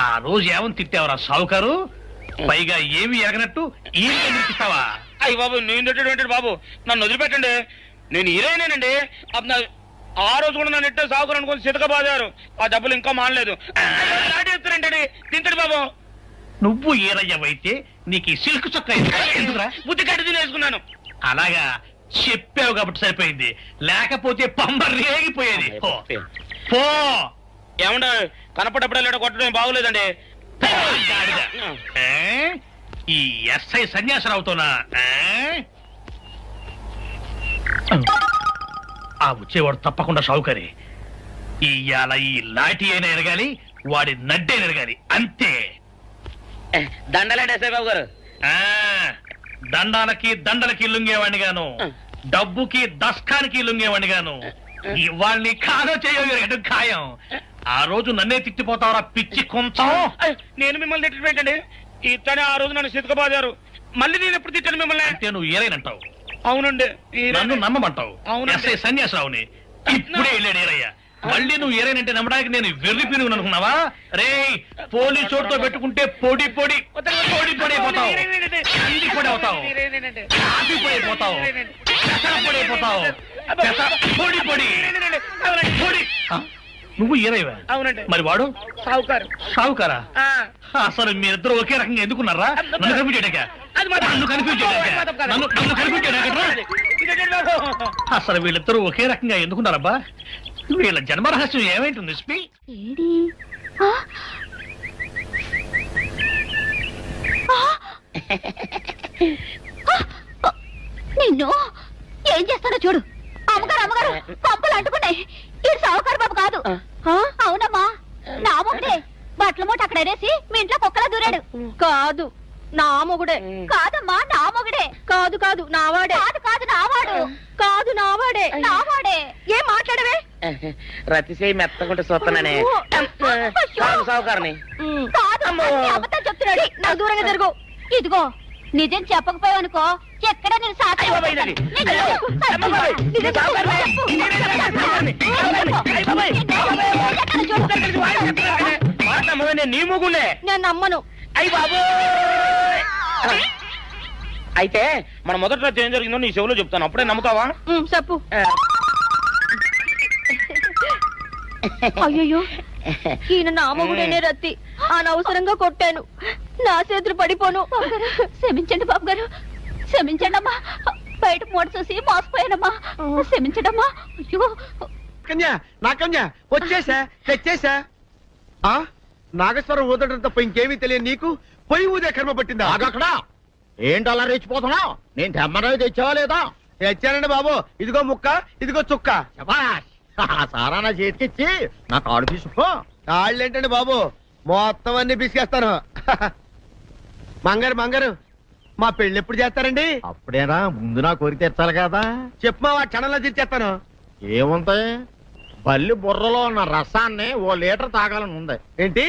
ఆ రోజు ఏమని తిట్టావరా సావుకారు? పైగా ఏమి ఎరగనట్టు ఈ ఇస్తావా? అయ్యి బాబు నేను తిట్టేటువంటి బాబు నన్ను వదిలిపెట్టండి. నేను హీరోయినేనండి. ఆ రోజు కూడా నన్ను ఇట్టే సాగుకుని అనుకుని సితకబాదారు. ఆ డబ్బులు ఇంకా మానలేదు. దాటేస్తారంటండి. తింటాడు బాబు. నువ్వు ఏరయ్యవైతే నీకు ఈ సిల్క్ చొక్క ఎందుకురా? బుద్ధి కట్టి తినేసుకున్నాను. అలాగా చెప్పావు కాబట్టి సరిపోయింది, లేకపోతే పంబ రేగిపోయేది. పో. ఏమండ కనపడప్పుడే కొట్టడం బాగోలేదండి. ఈ ఎస్ఐ సన్యాసరావుతోనా? ఆ వచ్చేవాడు తప్పకుండా షౌకరి. ఇవాళ ఈ లాఠీ అయినా ఎరగాలి, వాడి నడ్డే ఎరగాలి, అంతే. దండలేండి ఎస్ఐ బాబు గారు. దండాలకి దండలకి లొంగేవాడిని గాను, డబ్బుకి దస్కానికి లొంగేవాడిని గాను. వాళ్ళని కాదో చేయడం ఖాయం. ఆ రోజు నన్నే తిట్టిపోతావరా పిచ్చి కొంచెం. నేను మిమ్మల్ని తిట్టండి. ఇతనే ఆ రోజు నన్ను సితకబాదారు. మళ్ళీ నేను ఎప్పుడు తిట్టాను మిమ్మల్ని? అంటే నువ్వు ఏరైనంటావు. అవునండి. నన్ను నమ్మమంటావు. అవునండి. ఎస్ఐ సన్యాసరావుని ఇప్పుడే వెళ్ళాడు ఏరయ్య. మళ్ళీ నువ్వు ఏరైనంటే నమ్మడానికి నేను వెర్రి పిరుగు అనుకున్నావా? రే పోలీసు చోటుతో పెట్టుకుంటే పొడి పొడి పొడి పొడి అయిపోతావు, కంది పొడి అవుతావు, కాఫీ పొడి అయిపోతావు, పెసర పొడి అయిపోతావు, పొడి పొడి పొడి. నువ్వు ఏరైవా? అవునండి. మరి వాడు సావుకారు. సావుకారా? అసలు మీరిద్దరు ఒకే రకంగా ఎందుకున్నారా? నన్ను కన్ఫ్యూజ్ చేయడాక, నన్ను కన్ఫ్యూజ్ చేయడాక, నన్ను కన్ఫ్యూజ్ చేయడాక. అసలు వీళ్ళిద్దరూ ఒకే రకంగా ఎందుకున్నారబ్బా? వీళ్ళ జన్మ రహస్యం ఏమైంటుంది? నిన్ను ఏం చేస్తానో చూడు. అమ్మగారు అమ్మగారు పంపులు అంటుకున్నాయి. ఇది సావుకారు బాబు కాదు. అవునమ్మా, నా మొగుడే. బట్టల మూట అక్కడ అనేసి మీ ఇంట్లో కుక్కలా దూరాడు. కాదు నా మొగుడే. కాదమ్మా నా మొగుడే. కాదు కాదు నావాడే. కాదు కాదు నావాడు. కాదు నావాడే. నావాడే. ఏం మాట్లాడవే? రతిసేయి మెత్తకుంటే చూస్తున్నానే సావుకారని. కాదు అబద్ధం చెప్తున్నాడు. నాకు దూరంగా జరుగు. ఇదిగో నిజం చెప్పకపోయావనుకో ఎక్కడ నేను నీ మొగులే. నేను నమ్మను. అయ్యి బాబు. అయితే మన మొదటి రాత్రి ఏం జరిగిందో నీ చెవులో చెప్తాను, అప్పుడే నమ్ముతావా? చెప్పు. అయ్యో ఈయన నా మొగుడేనే రత్తి. అనవసరంగా కొట్టాను. నా చేతులు పడిపోను. క్షమించండి బాబు గారు, క్షమించండి అమ్మా. బయట మూట చూసి మోసపోయానమ్మా. క్షమించడమ్మా. అయ్యో కన్యా, నా కన్యా వచ్చేసా, తెచ్చేసా. నాగేశ్వరం ఊదడం తప్ప ఇంకేమీ తెలియదు నీకు. పొయ్యి ఊదే కర్మ పట్టిందా? అక్కడ ఏంటి అలా రెచ్చిపోతున్నావు? నేను తెమ్మనవి తెచ్చావా లేదా? తెచ్చానండి బాబు. ఇదిగో ముక్క, ఇదిగో చుక్క. సారా నా చేతికిచ్చి నా కాడు తీసుకో. కాళ్ళేంటండి బాబు, మొత్తం అన్ని బిసికేస్తాను. మంగారు మంగారు, మా పెళ్లి ఎప్పుడు చేస్తారండి? అప్పుడేనా, ముందు నా కోరిక తెచ్చాలి కదా. చెప్పు మా క్షణంలో తీర్చేస్తాను. ఏముంటాయి, బల్లి బుర్రలో ఉన్న రసాన్ని 1 లీటర్ తాగాలని ఉంది. ఏంటి?